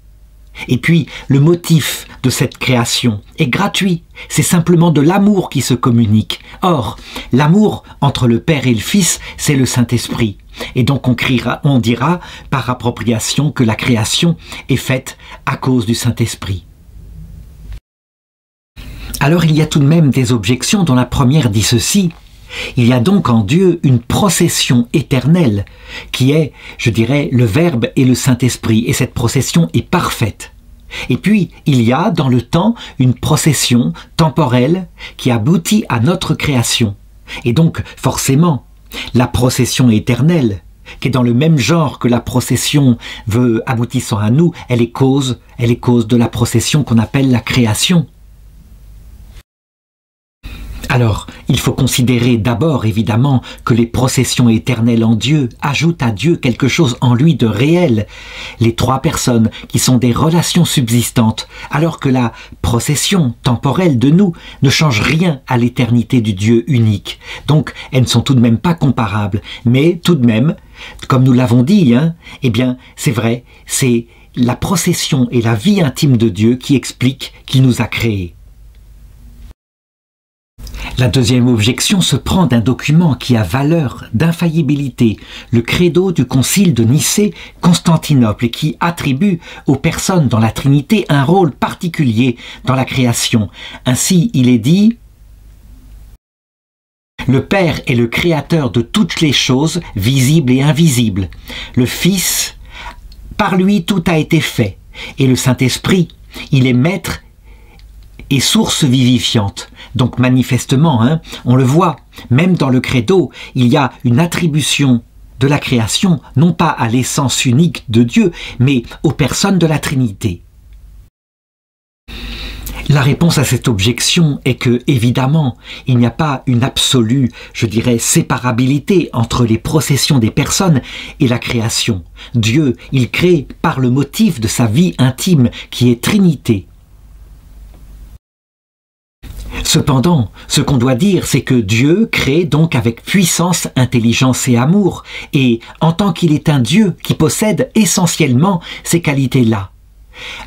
Et puis, le motif de cette création est gratuit. C'est simplement de l'amour qui se communique. Or, l'amour entre le Père et le Fils, c'est le Saint-Esprit. Et donc on dira par appropriation que la création est faite à cause du Saint-Esprit. Alors il y a tout de même des objections dont la première dit ceci. Il y a donc en Dieu une procession éternelle qui est, je dirais, le Verbe et le Saint-Esprit, et cette procession est parfaite. Et puis, il y a dans le temps une procession temporelle qui aboutit à notre création. Et donc, forcément, la procession éternelle, qui est dans le même genre que la procession aboutissant à nous, elle est cause de la procession qu'on appelle la création. Alors, il faut considérer d'abord, évidemment, que les processions éternelles en Dieu ajoutent à Dieu quelque chose en lui de réel. Les trois personnes qui sont des relations subsistantes, alors que la procession temporelle de nous ne change rien à l'éternité du Dieu unique. Donc, elles ne sont tout de même pas comparables. Mais tout de même, comme nous l'avons dit, eh bien, c'est vrai, c'est la procession et la vie intime de Dieu qui expliquent qu'il nous a créés. La deuxième objection se prend d'un document qui a valeur d'infaillibilité, le credo du concile de Nicée-Constantinople, et qui attribue aux personnes dans la Trinité un rôle particulier dans la création. Ainsi, il est dit « Le Père est le créateur de toutes les choses, visibles et invisibles. Le Fils, par lui tout a été fait. Et le Saint-Esprit, il est maître et source vivifiante. » Donc manifestement, on le voit, même dans le credo, il y a une attribution de la création, non pas à l'essence unique de Dieu, mais aux personnes de la Trinité. La réponse à cette objection est que, évidemment, il n'y a pas une absolue, je dirais, séparabilité entre les processions des personnes et la création. Dieu, il crée par le motif de sa vie intime, qui est Trinité. Cependant, ce qu'on doit dire, c'est que Dieu crée donc avec puissance, intelligence et amour, et en tant qu'il est un Dieu qui possède essentiellement ces qualités-là.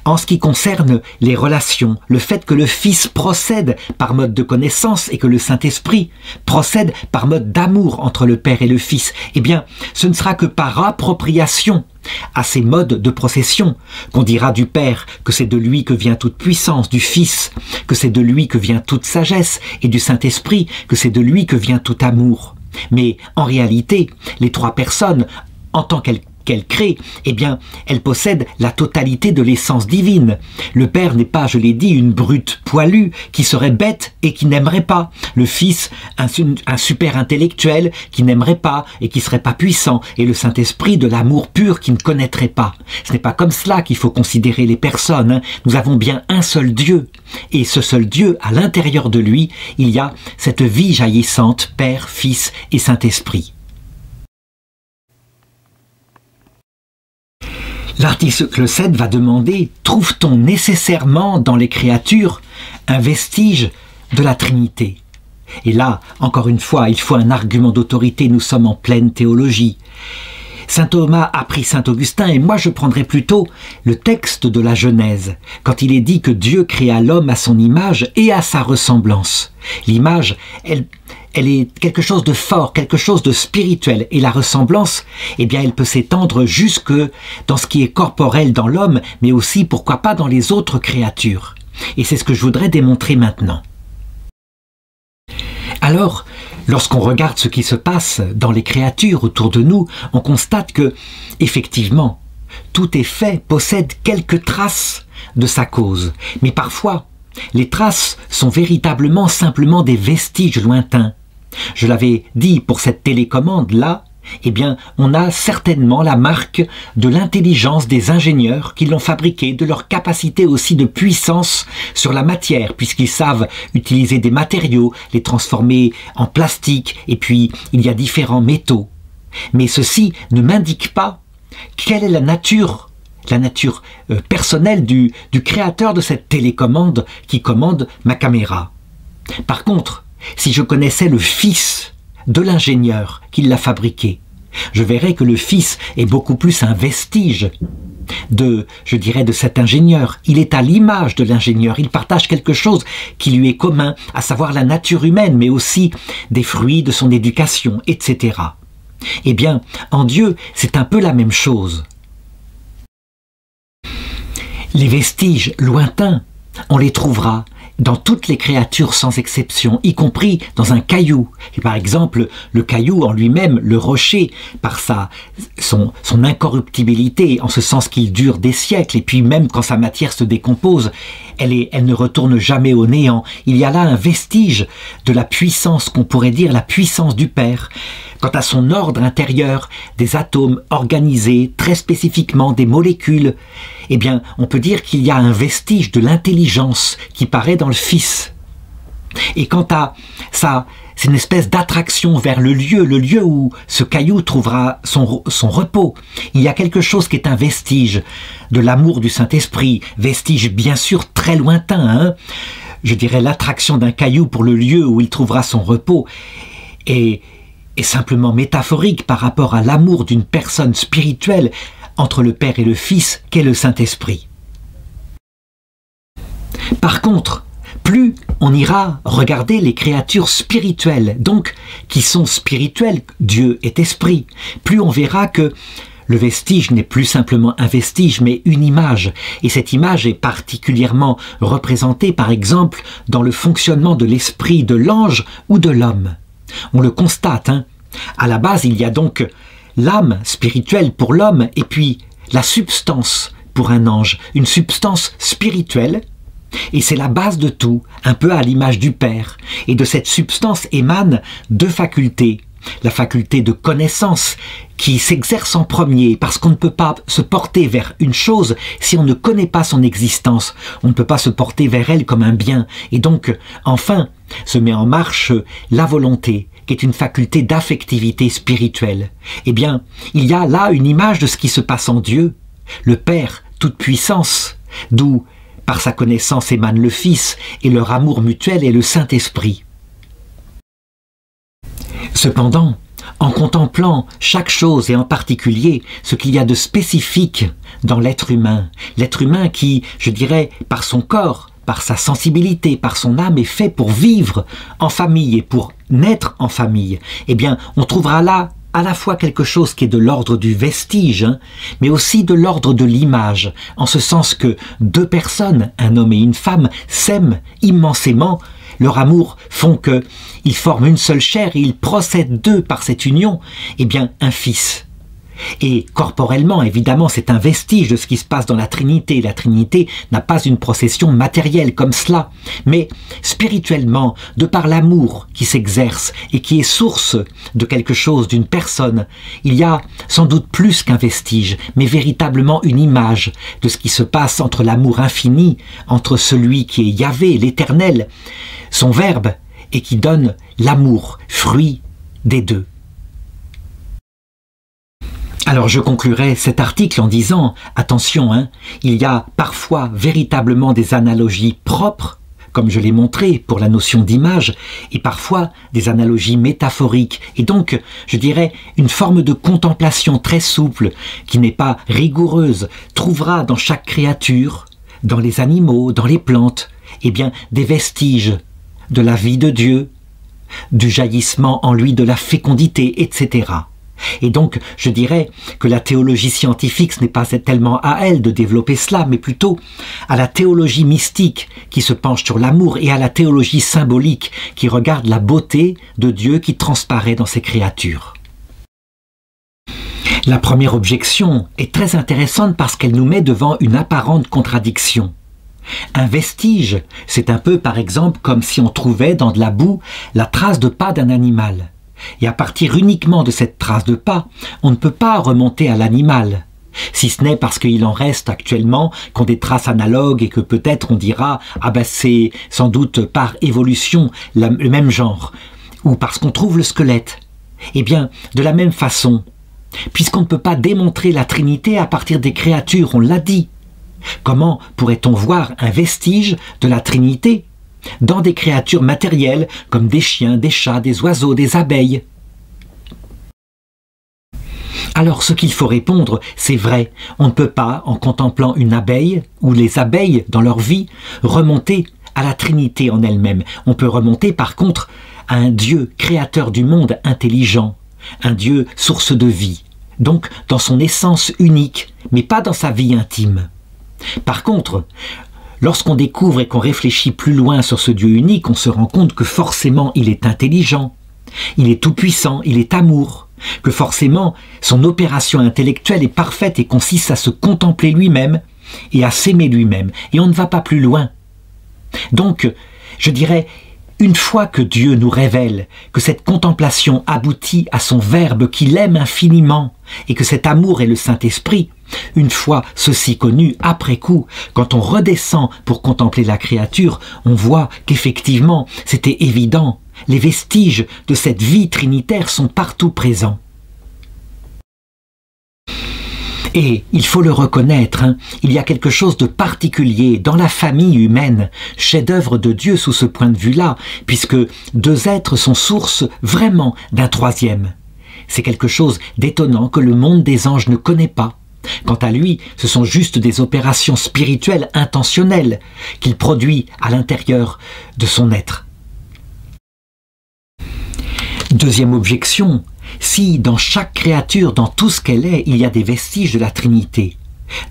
En ce qui concerne les relations, le fait que le Fils procède par mode de connaissance et que le Saint-Esprit procède par mode d'amour entre le Père et le Fils, eh bien, ce ne sera que par appropriation à ces modes de procession qu'on dira du Père que c'est de lui que vient toute puissance, du Fils que c'est de lui que vient toute sagesse, et du Saint-Esprit que c'est de lui que vient tout amour. Mais en réalité, les trois personnes, en tant qu'elles crée, eh bien, elle possède la totalité de l'essence divine. Le Père n'est pas, je l'ai dit, une brute poilue qui serait bête et qui n'aimerait pas. Le Fils, un super intellectuel qui n'aimerait pas et qui serait pas puissant. Et le Saint-Esprit de l'amour pur qui ne connaîtrait pas. Ce n'est pas comme cela qu'il faut considérer les personnes. Nous avons bien un seul Dieu. Et ce seul Dieu, à l'intérieur de lui, il y a cette vie jaillissante, Père, Fils et Saint-Esprit. L'article 7 va demander « Trouve-t-on nécessairement dans les créatures un vestige de la Trinité ?» Et là, encore une fois, il faut un argument d'autorité, nous sommes en pleine théologie. Saint Thomas a pris Saint Augustin et moi je prendrais plutôt le texte de la Genèse, quand il est dit que Dieu créa l'homme à son image et à sa ressemblance. L'image, elle est quelque chose de fort, quelque chose de spirituel. Et la ressemblance, eh bien, elle peut s'étendre jusque dans ce qui est corporel dans l'homme, mais aussi, pourquoi pas, dans les autres créatures. Et c'est ce que je voudrais démontrer maintenant. Alors, lorsqu'on regarde ce qui se passe dans les créatures autour de nous, on constate que, effectivement, tout effet possède quelques traces de sa cause. Mais parfois, les traces sont véritablement simplement des vestiges lointains. Je l'avais dit pour cette télécommande-là, eh bien, on a certainement la marque de l'intelligence des ingénieurs qui l'ont fabriquée, de leur capacité aussi de puissance sur la matière, puisqu'ils savent utiliser des matériaux, les transformer en plastique, et puis il y a différents métaux. Mais ceci ne m'indique pas quelle est la nature personnelle du créateur de cette télécommande qui commande ma caméra. Par contre, si je connaissais le fils de l'ingénieur qui l'a fabriqué, je verrais que le fils est beaucoup plus un vestige de cet ingénieur. Il est à l'image de l'ingénieur, il partage quelque chose qui lui est commun, à savoir la nature humaine, mais aussi des fruits de son éducation, etc. Eh bien, en Dieu, c'est un peu la même chose. Les vestiges lointains, on les trouvera dans toutes les créatures sans exception, y compris dans un caillou. Et par exemple, le caillou en lui-même, le rocher, par son incorruptibilité, en ce sens qu'il dure des siècles, et puis même quand sa matière se décompose, elle ne retourne jamais au néant. Il y a là un vestige de la puissance, qu'on pourrait dire la puissance du Père. Quant à son ordre intérieur, des atomes organisés très spécifiquement, des molécules, eh bien, on peut dire qu'il y a un vestige de l'intelligence qui paraît dans le Fils. Et quant à ça, c'est une espèce d'attraction vers le lieu où ce caillou trouvera son repos. Il y a quelque chose qui est un vestige de l'amour du Saint-Esprit, vestige bien sûr très lointain, hein. Je dirais l'attraction d'un caillou pour le lieu où il trouvera son repos est simplement métaphorique par rapport à l'amour d'une personne spirituelle entre le Père et le Fils qu'est le Saint-Esprit. Par contre, plus on ira regarder les créatures spirituelles, donc qui sont spirituelles, Dieu est esprit, plus on verra que le vestige n'est plus simplement un vestige, mais une image. Et cette image est particulièrement représentée, par exemple, dans le fonctionnement de l'esprit de l'ange ou de l'homme. On le constate, hein. À la base, il y a donc l'âme spirituelle pour l'homme et puis la substance pour un ange, une substance spirituelle. Et c'est la base de tout, un peu à l'image du Père. Et de cette substance émanent deux facultés. La faculté de connaissance qui s'exerce en premier parce qu'on ne peut pas se porter vers une chose si on ne connaît pas son existence. On ne peut pas se porter vers elle comme un bien. Et donc, enfin, se met en marche la volonté, qui est une faculté d'affectivité spirituelle. Eh bien, il y a là une image de ce qui se passe en Dieu, le Père, toute puissance, d'où, par sa connaissance, émane le Fils, et leur amour mutuel est le Saint-Esprit. Cependant, en contemplant chaque chose et en particulier ce qu'il y a de spécifique dans l'être humain qui, je dirais, par son corps, par sa sensibilité, par son âme, est fait pour vivre en famille et pour naître en famille, eh bien, on trouvera là à la fois quelque chose qui est de l'ordre du vestige, hein, mais aussi de l'ordre de l'image, en ce sens que deux personnes, un homme et une femme, s'aiment immensément. Leur amour font qu'ils forment une seule chair et ils procèdent d'eux par cette union, eh bien, un fils. Et corporellement, évidemment, c'est un vestige de ce qui se passe dans la Trinité. La Trinité n'a pas une procession matérielle comme cela, mais spirituellement, de par l'amour qui s'exerce et qui est source de quelque chose, d'une personne, il y a sans doute plus qu'un vestige, mais véritablement une image de ce qui se passe entre l'amour infini, entre celui qui est Yahvé, l'Éternel, son Verbe, et qui donne l'amour, fruit des deux. Alors je conclurai cet article en disant, attention, hein, il y a parfois véritablement des analogies propres comme je l'ai montré pour la notion d'image, et parfois des analogies métaphoriques, et donc, je dirais, une forme de contemplation très souple, qui n'est pas rigoureuse, trouvera dans chaque créature, dans les animaux, dans les plantes, eh bien, des vestiges de la vie de Dieu, du jaillissement en lui de la fécondité, etc. Et donc, je dirais que la théologie scientifique, ce n'est pas tellement à elle de développer cela, mais plutôt à la théologie mystique qui se penche sur l'amour et à la théologie symbolique qui regarde la beauté de Dieu qui transparaît dans ses créatures. La première objection est très intéressante parce qu'elle nous met devant une apparente contradiction. Un vestige, c'est un peu par exemple comme si on trouvait dans de la boue la trace de pas d'un animal. Et à partir uniquement de cette trace de pas, on ne peut pas remonter à l'animal. Si ce n'est parce qu'il en reste actuellement qu'ont des traces analogues et que peut-être on dira « Ah ben c'est sans doute par évolution le même genre » ou parce qu'on trouve le squelette. Eh bien, de la même façon, puisqu'on ne peut pas démontrer la Trinité à partir des créatures, on l'a dit, comment pourrait-on voir un vestige de la Trinité dans des créatures matérielles comme des chiens, des chats, des oiseaux, des abeilles? Alors ce qu'il faut répondre, c'est vrai, on ne peut pas, en contemplant une abeille, ou les abeilles dans leur vie, remonter à la Trinité en elle-même. On peut remonter par contre à un Dieu créateur du monde intelligent, un Dieu source de vie, donc dans son essence unique, mais pas dans sa vie intime. Par contre, lorsqu'on découvre et qu'on réfléchit plus loin sur ce Dieu unique, on se rend compte que forcément il est intelligent, il est tout-puissant, il est amour, que forcément son opération intellectuelle est parfaite et consiste à se contempler lui-même et à s'aimer lui-même, et on ne va pas plus loin. Donc, je dirais, une fois que Dieu nous révèle que cette contemplation aboutit à son Verbe qu'il aime infiniment et que cet amour est le Saint-Esprit, une fois ceci connu, après coup, quand on redescend pour contempler la créature, on voit qu'effectivement, c'était évident, les vestiges de cette vie trinitaire sont partout présents. Et il faut le reconnaître, il y a quelque chose de particulier dans la famille humaine, chef-d'œuvre de Dieu sous ce point de vue-là, puisque deux êtres sont source vraiment d'un troisième. C'est quelque chose d'étonnant que le monde des anges ne connaît pas. Quant à lui, ce sont juste des opérations spirituelles intentionnelles qu'il produit à l'intérieur de son être. Deuxième objection, si dans chaque créature, dans tout ce qu'elle est, il y a des vestiges de la Trinité,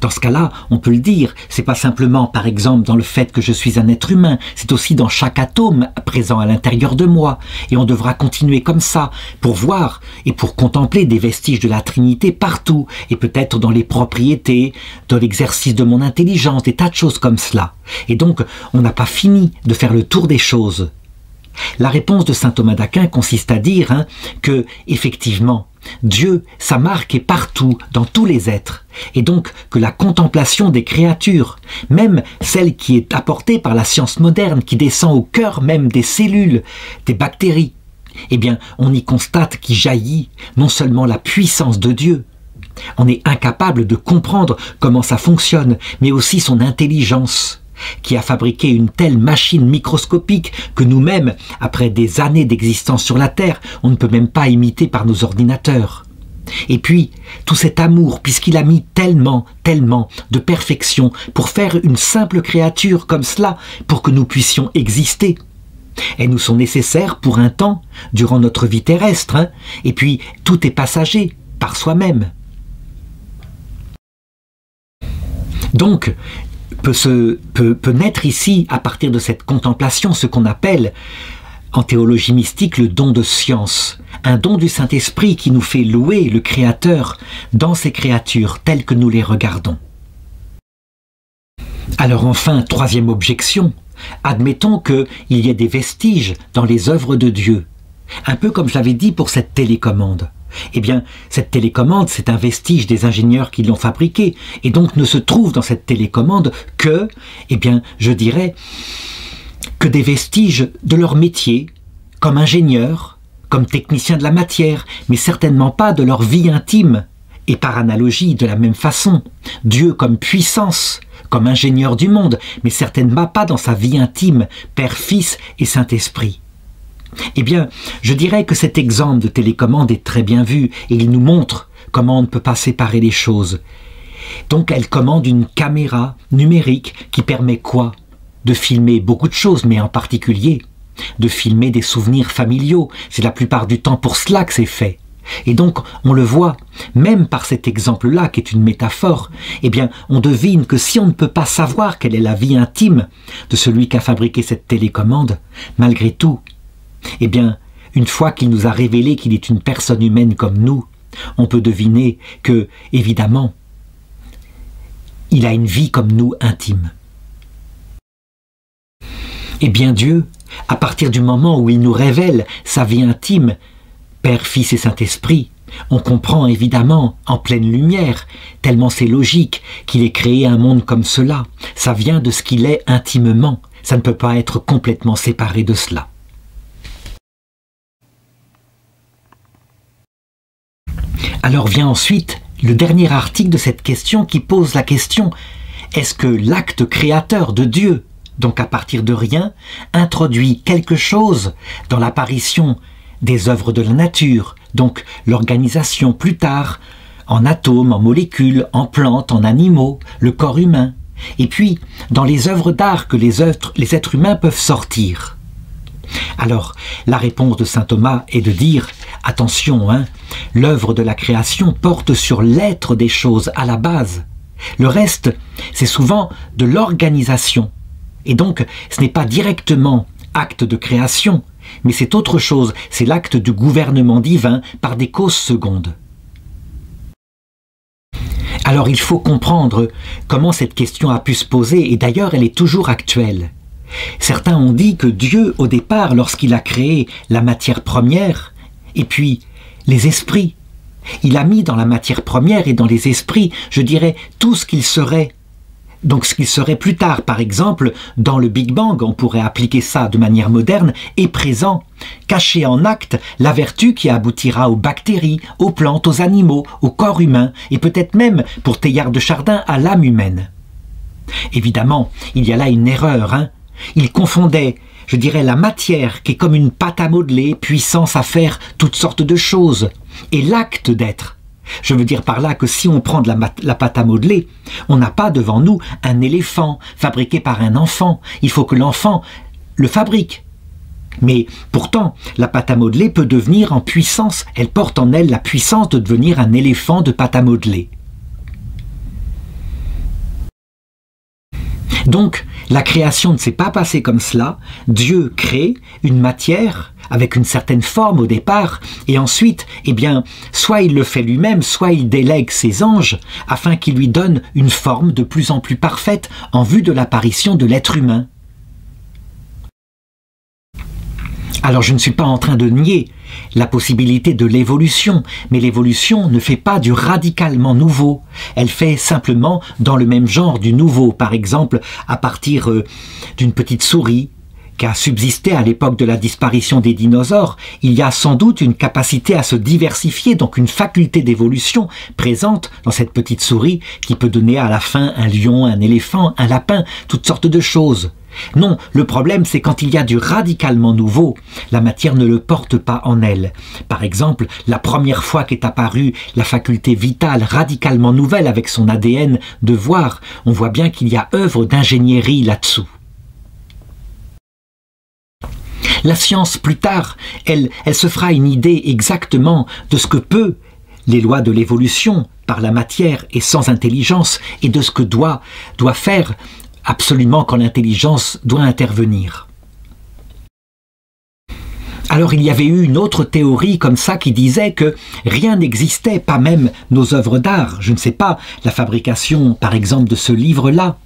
dans ce cas-là, on peut le dire, c'est pas simplement par exemple dans le fait que je suis un être humain, c'est aussi dans chaque atome présent à l'intérieur de moi, et on devra continuer comme ça pour voir et pour contempler des vestiges de la Trinité partout, et peut-être dans les propriétés, dans l'exercice de mon intelligence, des tas de choses comme cela. Et donc, on n'a pas fini de faire le tour des choses. La réponse de saint Thomas d'Aquin consiste à dire que, effectivement, Dieu, sa marque est partout, dans tous les êtres, et donc que la contemplation des créatures, même celle qui est apportée par la science moderne, qui descend au cœur même des cellules, des bactéries, eh bien, on y constate qu'y jaillit non seulement la puissance de Dieu, on est incapable de comprendre comment ça fonctionne, mais aussi son intelligence, qui a fabriqué une telle machine microscopique que nous-mêmes, après des années d'existence sur la Terre, on ne peut même pas imiter par nos ordinateurs. Et puis, tout cet amour, puisqu'il a mis tellement de perfection pour faire une simple créature comme cela, pour que nous puissions exister. Elles nous sont nécessaires pour un temps, durant notre vie terrestre, et puis tout est passager, par soi-même. Donc, peut naître ici, à partir de cette contemplation, ce qu'on appelle, en théologie mystique, le don de science. Un don du Saint-Esprit qui nous fait louer le Créateur dans ses créatures telles que nous les regardons. Alors enfin, troisième objection, admettons qu'il y ait des vestiges dans les œuvres de Dieu. Un peu comme je l'avais dit pour cette télécommande. Eh bien, cette télécommande, c'est un vestige des ingénieurs qui l'ont fabriquée, et donc ne se trouve dans cette télécommande que, eh bien, je dirais, que des vestiges de leur métier, comme ingénieurs, comme techniciens de la matière, mais certainement pas de leur vie intime. Et par analogie, de la même façon, Dieu comme puissance, comme ingénieur du monde, mais certainement pas dans sa vie intime, Père, Fils et Saint-Esprit. Eh bien, je dirais que cet exemple de télécommande est très bien vu et il nous montre comment on ne peut pas séparer les choses. Donc elle commande une caméra numérique qui permet quoi? De filmer beaucoup de choses, mais en particulier de filmer des souvenirs familiaux. C'est la plupart du temps pour cela que c'est fait. Et donc, on le voit, même par cet exemple-là, qui est une métaphore, eh bien, on devine que si on ne peut pas savoir quelle est la vie intime de celui qui a fabriqué cette télécommande, malgré tout, eh bien, une fois qu'il nous a révélé qu'il est une personne humaine comme nous, on peut deviner que, évidemment, il a une vie comme nous intime. Et bien Dieu, à partir du moment où il nous révèle sa vie intime, Père, Fils et Saint-Esprit, on comprend évidemment en pleine lumière, tellement c'est logique qu'il ait créé un monde comme cela. Ça vient de ce qu'il est intimement, ça ne peut pas être complètement séparé de cela. Alors vient ensuite le dernier article de cette question qui pose la question: est-ce que l'acte créateur de Dieu, donc à partir de rien, introduit quelque chose dans l'apparition des œuvres de la nature, donc l'organisation plus tard, en atomes, en molécules, en plantes, en animaux, le corps humain, et puis dans les œuvres d'art que les êtres humains peuvent sortir? Alors, la réponse de saint Thomas est de dire, attention, l'œuvre de la création porte sur l'être des choses à la base. Le reste, c'est souvent de l'organisation. Et donc, ce n'est pas directement acte de création, mais c'est autre chose, c'est l'acte du gouvernement divin par des causes secondes. Alors il faut comprendre comment cette question a pu se poser, et d'ailleurs elle est toujours actuelle. Certains ont dit que Dieu, au départ, lorsqu'il a créé la matière première, et puis les esprits, il a mis dans la matière première et dans les esprits, je dirais, tout ce qu'il serait. Donc ce qu'il serait plus tard, par exemple, dans le Big Bang, on pourrait appliquer ça de manière moderne, est présent, caché en acte, la vertu qui aboutira aux bactéries, aux plantes, aux animaux, au corps humain, et peut-être même, pour Teilhard de Chardin, à l'âme humaine. Évidemment, il y a là une erreur, Il confondait, je dirais, la matière qui est comme une pâte à modeler, puissance à faire toutes sortes de choses, et l'acte d'être. Je veux dire par là que si on prend de la pâte à modeler, on n'a pas devant nous un éléphant fabriqué par un enfant. Il faut que l'enfant le fabrique. Mais pourtant, la pâte à modeler peut devenir en puissance. Elle porte en elle la puissance de devenir un éléphant de pâte à modeler. Donc, la création ne s'est pas passée comme cela. Dieu crée une matière avec une certaine forme au départ, et ensuite, eh bien, soit il le fait lui-même, soit il délègue ses anges, afin qu'ils lui donnent une forme de plus en plus parfaite en vue de l'apparition de l'être humain. Alors je ne suis pas en train de nier la possibilité de l'évolution, mais l'évolution ne fait pas du radicalement nouveau. Elle fait simplement dans le même genre du nouveau, par exemple à partir d'une petite souris qui a subsisté à l'époque de la disparition des dinosaures. Il y a sans doute une capacité à se diversifier, donc une faculté d'évolution présente dans cette petite souris qui peut donner à la fin un lion, un éléphant, un lapin, toutes sortes de choses. Non, le problème c'est quand il y a du radicalement nouveau, la matière ne le porte pas en elle. Par exemple, la première fois qu'est apparue la faculté vitale radicalement nouvelle avec son ADN de voir, on voit bien qu'il y a œuvre d'ingénierie là-dessous. La science, plus tard, elle se fera une idée exactement de ce que peut les lois de l'évolution par la matière et sans intelligence, et de ce que doit faire absolument quand l'intelligence doit intervenir. Alors il y avait eu une autre théorie comme ça qui disait que rien n'existait, pas même nos œuvres d'art, je ne sais pas, la fabrication par exemple de ce livre-là.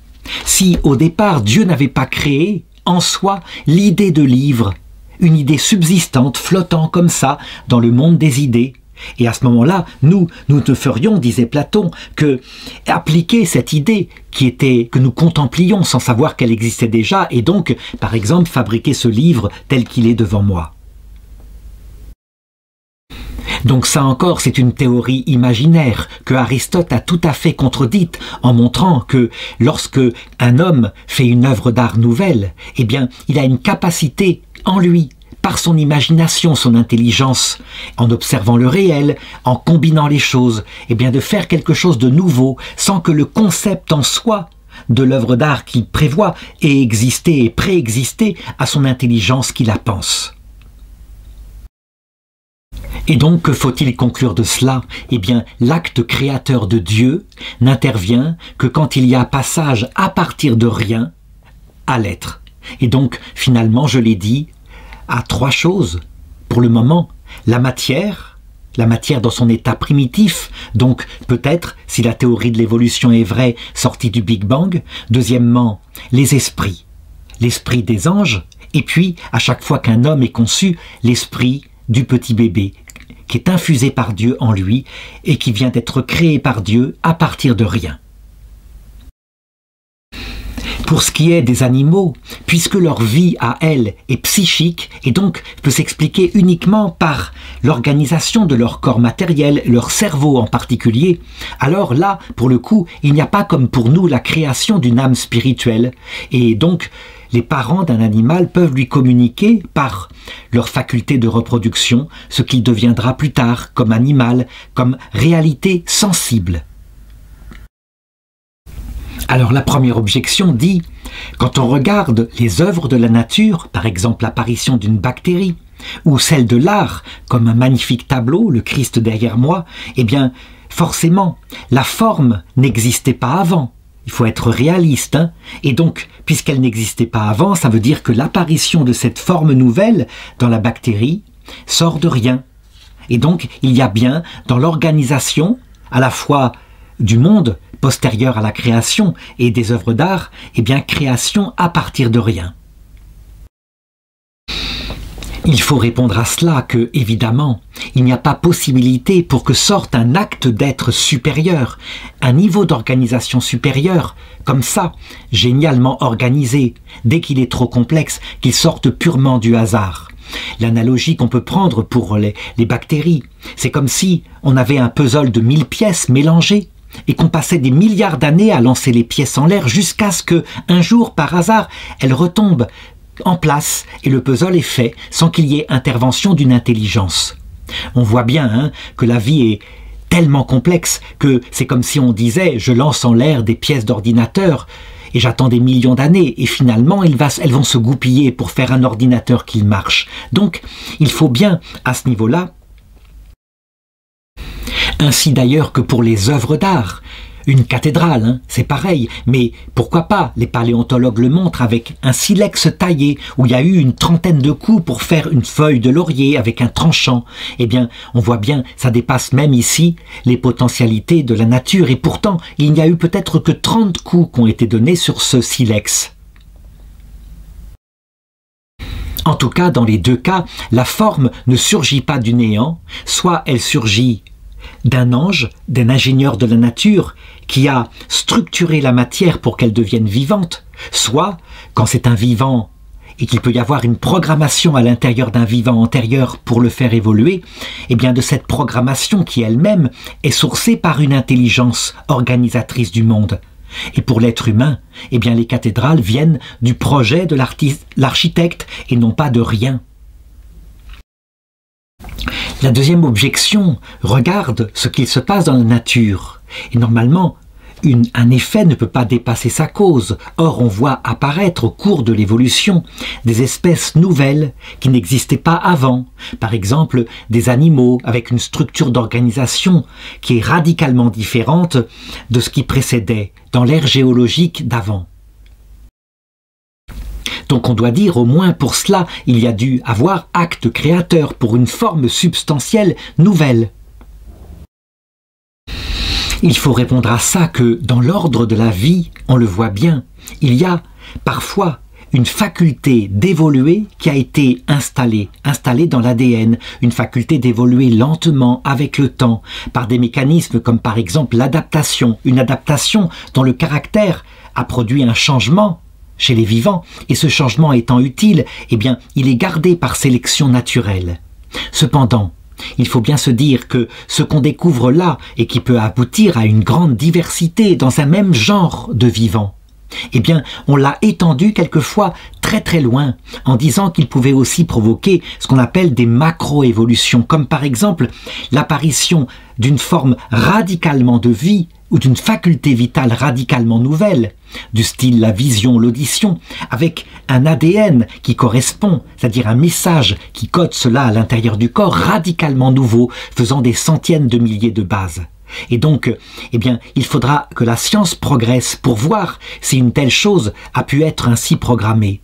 Si au départ Dieu n'avait pas créé en soi l'idée de livre, une idée subsistante, flottant comme ça dans le monde des idées. Et à ce moment-là, nous ne ferions, disait Platon, que appliquer cette idée que nous contemplions sans savoir qu'elle existait déjà, et donc, par exemple, fabriquer ce livre tel qu'il est devant moi. Donc ça encore, c'est une théorie imaginaire que Aristote a tout à fait contredite en montrant que lorsque un homme fait une œuvre d'art nouvelle, eh bien, il a une capacité en lui, par son imagination, son intelligence, en observant le réel, en combinant les choses, eh bien, de faire quelque chose de nouveau sans que le concept en soi de l'œuvre d'art qu'il prévoit ait existé et préexisté à son intelligence qui la pense. Et donc, que faut-il conclure de cela? Eh bien, l'acte créateur de Dieu n'intervient que quand il y a passage à partir de rien à l'être. Et donc, finalement, je l'ai dit, à trois choses. Pour le moment, la matière dans son état primitif, donc peut-être, si la théorie de l'évolution est vraie, sortie du Big Bang. Deuxièmement, les esprits, l'esprit des anges, et puis, à chaque fois qu'un homme est conçu, l'esprit du petit bébé, qui est infusé par Dieu en lui et qui vient d'être créé par Dieu à partir de rien. Pour ce qui est des animaux, puisque leur vie à elles est psychique et donc peut s'expliquer uniquement par l'organisation de leur corps matériel, leur cerveau en particulier, alors là, pour le coup, il n'y a pas comme pour nous la création d'une âme spirituelle. Et donc, les parents d'un animal peuvent lui communiquer par leur faculté de reproduction ce qu'il deviendra plus tard comme animal, comme réalité sensible. Alors la première objection dit, quand on regarde les œuvres de la nature, par exemple l'apparition d'une bactérie, ou celle de l'art, comme un magnifique tableau, le Christ derrière moi, eh bien, forcément, la forme n'existait pas avant. Il faut être réaliste, hein. Et donc, puisqu'elle n'existait pas avant, ça veut dire que l'apparition de cette forme nouvelle dans la bactérie sort de rien. Et donc, il y a bien dans l'organisation, à la fois du monde postérieur à la création et des œuvres d'art, eh bien, création à partir de rien. Il faut répondre à cela que, évidemment, il n'y a pas possibilité pour que sorte un acte d'être supérieur, un niveau d'organisation supérieur, comme ça, génialement organisé, dès qu'il est trop complexe, qu'il sorte purement du hasard. L'analogie qu'on peut prendre pour les bactéries, c'est comme si on avait un puzzle de 1000 pièces mélangées, et qu'on passait des milliards d'années à lancer les pièces en l'air jusqu'à ce que, un jour, par hasard, elles retombent en place et le puzzle est fait sans qu'il y ait intervention d'une intelligence. On voit bien que la vie est tellement complexe que c'est comme si on disait « je lance en l'air des pièces d'ordinateur et j'attends des millions d'années et finalement elles vont se goupiller pour faire un ordinateur qui marche ». Donc il faut bien, à ce niveau-là, ainsi d'ailleurs que pour les œuvres d'art. Une cathédrale, c'est pareil, mais pourquoi pas, les paléontologues le montrent avec un silex taillé, où il y a eu une trentaine de coups pour faire une feuille de laurier avec un tranchant. Eh bien, on voit bien, ça dépasse même ici les potentialités de la nature, et pourtant, il n'y a eu peut-être que 30 coups qui ont été donnés sur ce silex. En tout cas, dans les deux cas, la forme ne surgit pas du néant, soit elle surgit d'un ange, d'un ingénieur de la nature qui a structuré la matière pour qu'elle devienne vivante, soit, quand c'est un vivant et qu'il peut y avoir une programmation à l'intérieur d'un vivant antérieur pour le faire évoluer, eh bien de cette programmation qui elle-même est sourcée par une intelligence organisatrice du monde. Et pour l'être humain, eh bien les cathédrales viennent du projet de l'architecte et non pas de rien. La deuxième objection regarde ce qu'il se passe dans la nature. Et normalement, un effet ne peut pas dépasser sa cause. Or, on voit apparaître au cours de l'évolution des espèces nouvelles qui n'existaient pas avant. Par exemple, des animaux avec une structure d'organisation qui est radicalement différente de ce qui précédait dans l'ère géologique d'avant. Donc on doit dire au moins pour cela, il y a dû avoir acte créateur pour une forme substantielle nouvelle. Il faut répondre à ça que dans l'ordre de la vie, on le voit bien, il y a parfois une faculté d'évoluer qui a été installée dans l'ADN, une faculté d'évoluer lentement avec le temps, par des mécanismes comme par exemple l'adaptation, une adaptation dont le caractère a produit un changement chez les vivants, et ce changement étant utile, eh bien, il est gardé par sélection naturelle. Cependant, Il faut bien se dire que ce qu'on découvre là et qui peut aboutir à une grande diversité dans un même genre de vivant, eh bien, on l'a étendu quelquefois très très loin en disant qu'il pouvait aussi provoquer ce qu'on appelle des macro-évolutions, comme par exemple l'apparition d'une forme radicalement de vie ou d'une faculté vitale radicalement nouvelle, du style la vision, l'audition, avec un ADN qui correspond, c'est-à-dire un message qui code cela à l'intérieur du corps, radicalement nouveau, faisant des centaines de milliers de bases. Et donc, eh bien, il faudra que la science progresse pour voir si une telle chose a pu être ainsi programmée.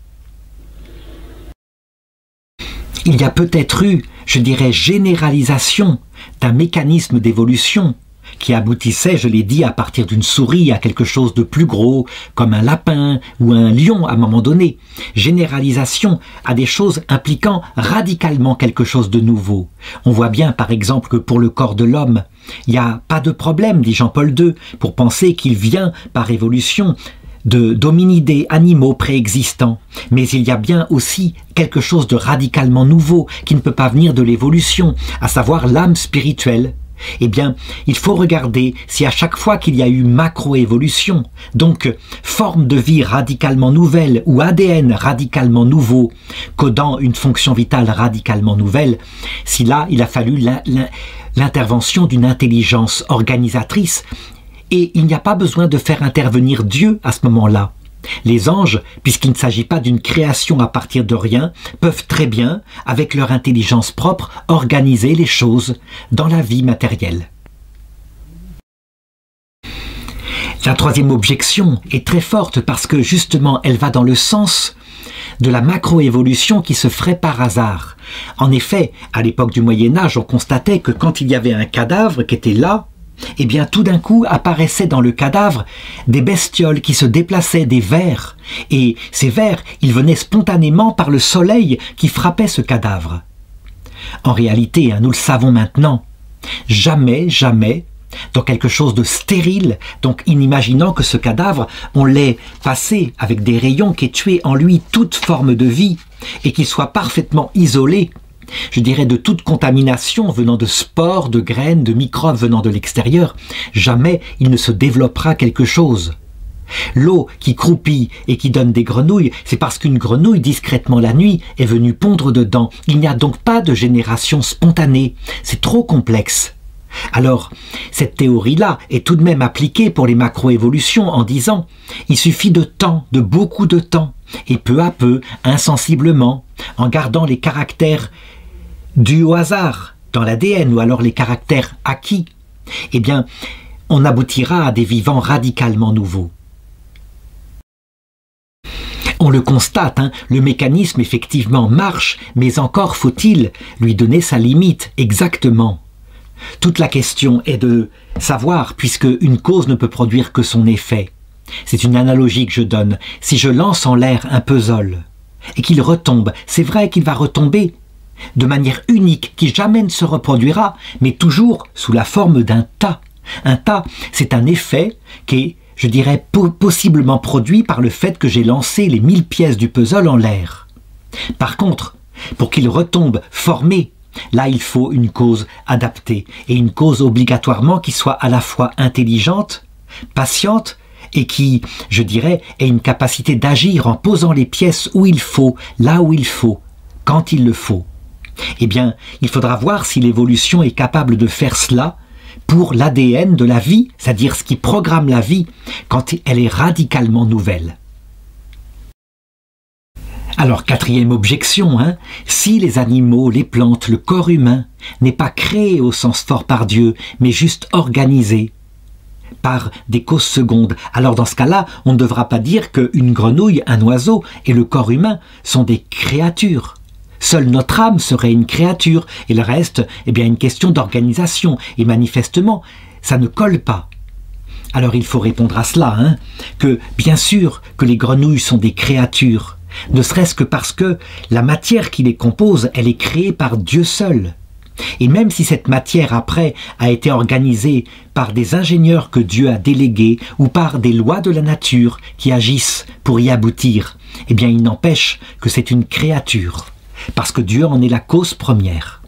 Il y a peut-être eu, je dirais, généralisation d'un mécanisme d'évolution qui aboutissait, je l'ai dit, à partir d'une souris à quelque chose de plus gros, comme un lapin ou un lion à un moment donné. Généralisation à des choses impliquant radicalement quelque chose de nouveau. On voit bien, par exemple, que pour le corps de l'homme, il n'y a pas de problème, dit Jean-Paul II, pour penser qu'il vient par évolution d'hominidés, animaux préexistants. Mais il y a bien aussi quelque chose de radicalement nouveau qui ne peut pas venir de l'évolution, à savoir l'âme spirituelle. Eh bien, il faut regarder si à chaque fois qu'il y a eu macro-évolution, donc forme de vie radicalement nouvelle ou ADN radicalement nouveau, codant une fonction vitale radicalement nouvelle, si là, il a fallu l'intervention d'une intelligence organisatrice, et il n'y a pas besoin de faire intervenir Dieu à ce moment-là. Les anges, puisqu'il ne s'agit pas d'une création à partir de rien, peuvent très bien, avec leur intelligence propre, organiser les choses dans la vie matérielle. La troisième objection est très forte parce que justement elle va dans le sens de la macroévolution qui se ferait par hasard. En effet, à l'époque du Moyen-Âge, on constatait que quand il y avait un cadavre qui était là, eh bien tout d'un coup apparaissaient dans le cadavre des bestioles qui se déplaçaient, des vers, et ces vers, ils venaient spontanément par le soleil qui frappait ce cadavre. En réalité, nous le savons maintenant, jamais, dans quelque chose de stérile, donc inimaginant que ce cadavre, on l'ait passé avec des rayons qui aient tué en lui toute forme de vie, et qu'il soit parfaitement isolé, je dirais, de toute contamination venant de spores, de graines, de microbes venant de l'extérieur, jamais il ne se développera quelque chose. L'eau qui croupit et qui donne des grenouilles, c'est parce qu'une grenouille discrètement la nuit est venue pondre dedans. Il n'y a donc pas de génération spontanée, c'est trop complexe. Alors, cette théorie-là est tout de même appliquée pour les macroévolutions en disant il suffit de temps, de beaucoup de temps, et peu à peu, insensiblement, en gardant les caractères dus au hasard dans l'ADN ou alors les caractères acquis, eh bien, on aboutira à des vivants radicalement nouveaux. On le constate, le mécanisme effectivement marche, mais encore faut-il lui donner sa limite exactement. Toute la question est de savoir, puisque une cause ne peut produire que son effet. C'est une analogie que je donne. Si je lance en l'air un puzzle et qu'il retombe, c'est vrai qu'il va retomber de manière unique, qui jamais ne se reproduira, mais toujours sous la forme d'un tas. Un tas, c'est un effet qui est, je dirais, possiblement produit par le fait que j'ai lancé les 1000 pièces du puzzle en l'air. Par contre, pour qu'il retombe formé, là il faut une cause adaptée, et une cause obligatoirement qui soit à la fois intelligente, patiente, et qui, je dirais, ait une capacité d'agir en posant les pièces où il faut, là où il faut, quand il le faut. Eh bien, il faudra voir si l'évolution est capable de faire cela pour l'ADN de la vie, c'est-à-dire ce qui programme la vie quand elle est radicalement nouvelle. Alors, quatrième objection, si les animaux, les plantes, le corps humain n'est pas créé au sens fort par Dieu, mais juste organisé par des causes secondes, alors dans ce cas-là, on ne devra pas dire qu'une grenouille, un oiseau et le corps humain sont des créatures. Seule notre âme serait une créature, et le reste, eh bien, une question d'organisation. Et manifestement, ça ne colle pas. Alors il faut répondre à cela, que bien sûr que les grenouilles sont des créatures, ne serait-ce que parce que la matière qui les compose, elle est créée par Dieu seul. Et même si cette matière après a été organisée par des ingénieurs que Dieu a délégués ou par des lois de la nature qui agissent pour y aboutir, eh bien il n'empêche que c'est une créature. Parce que Dieu en est la cause première.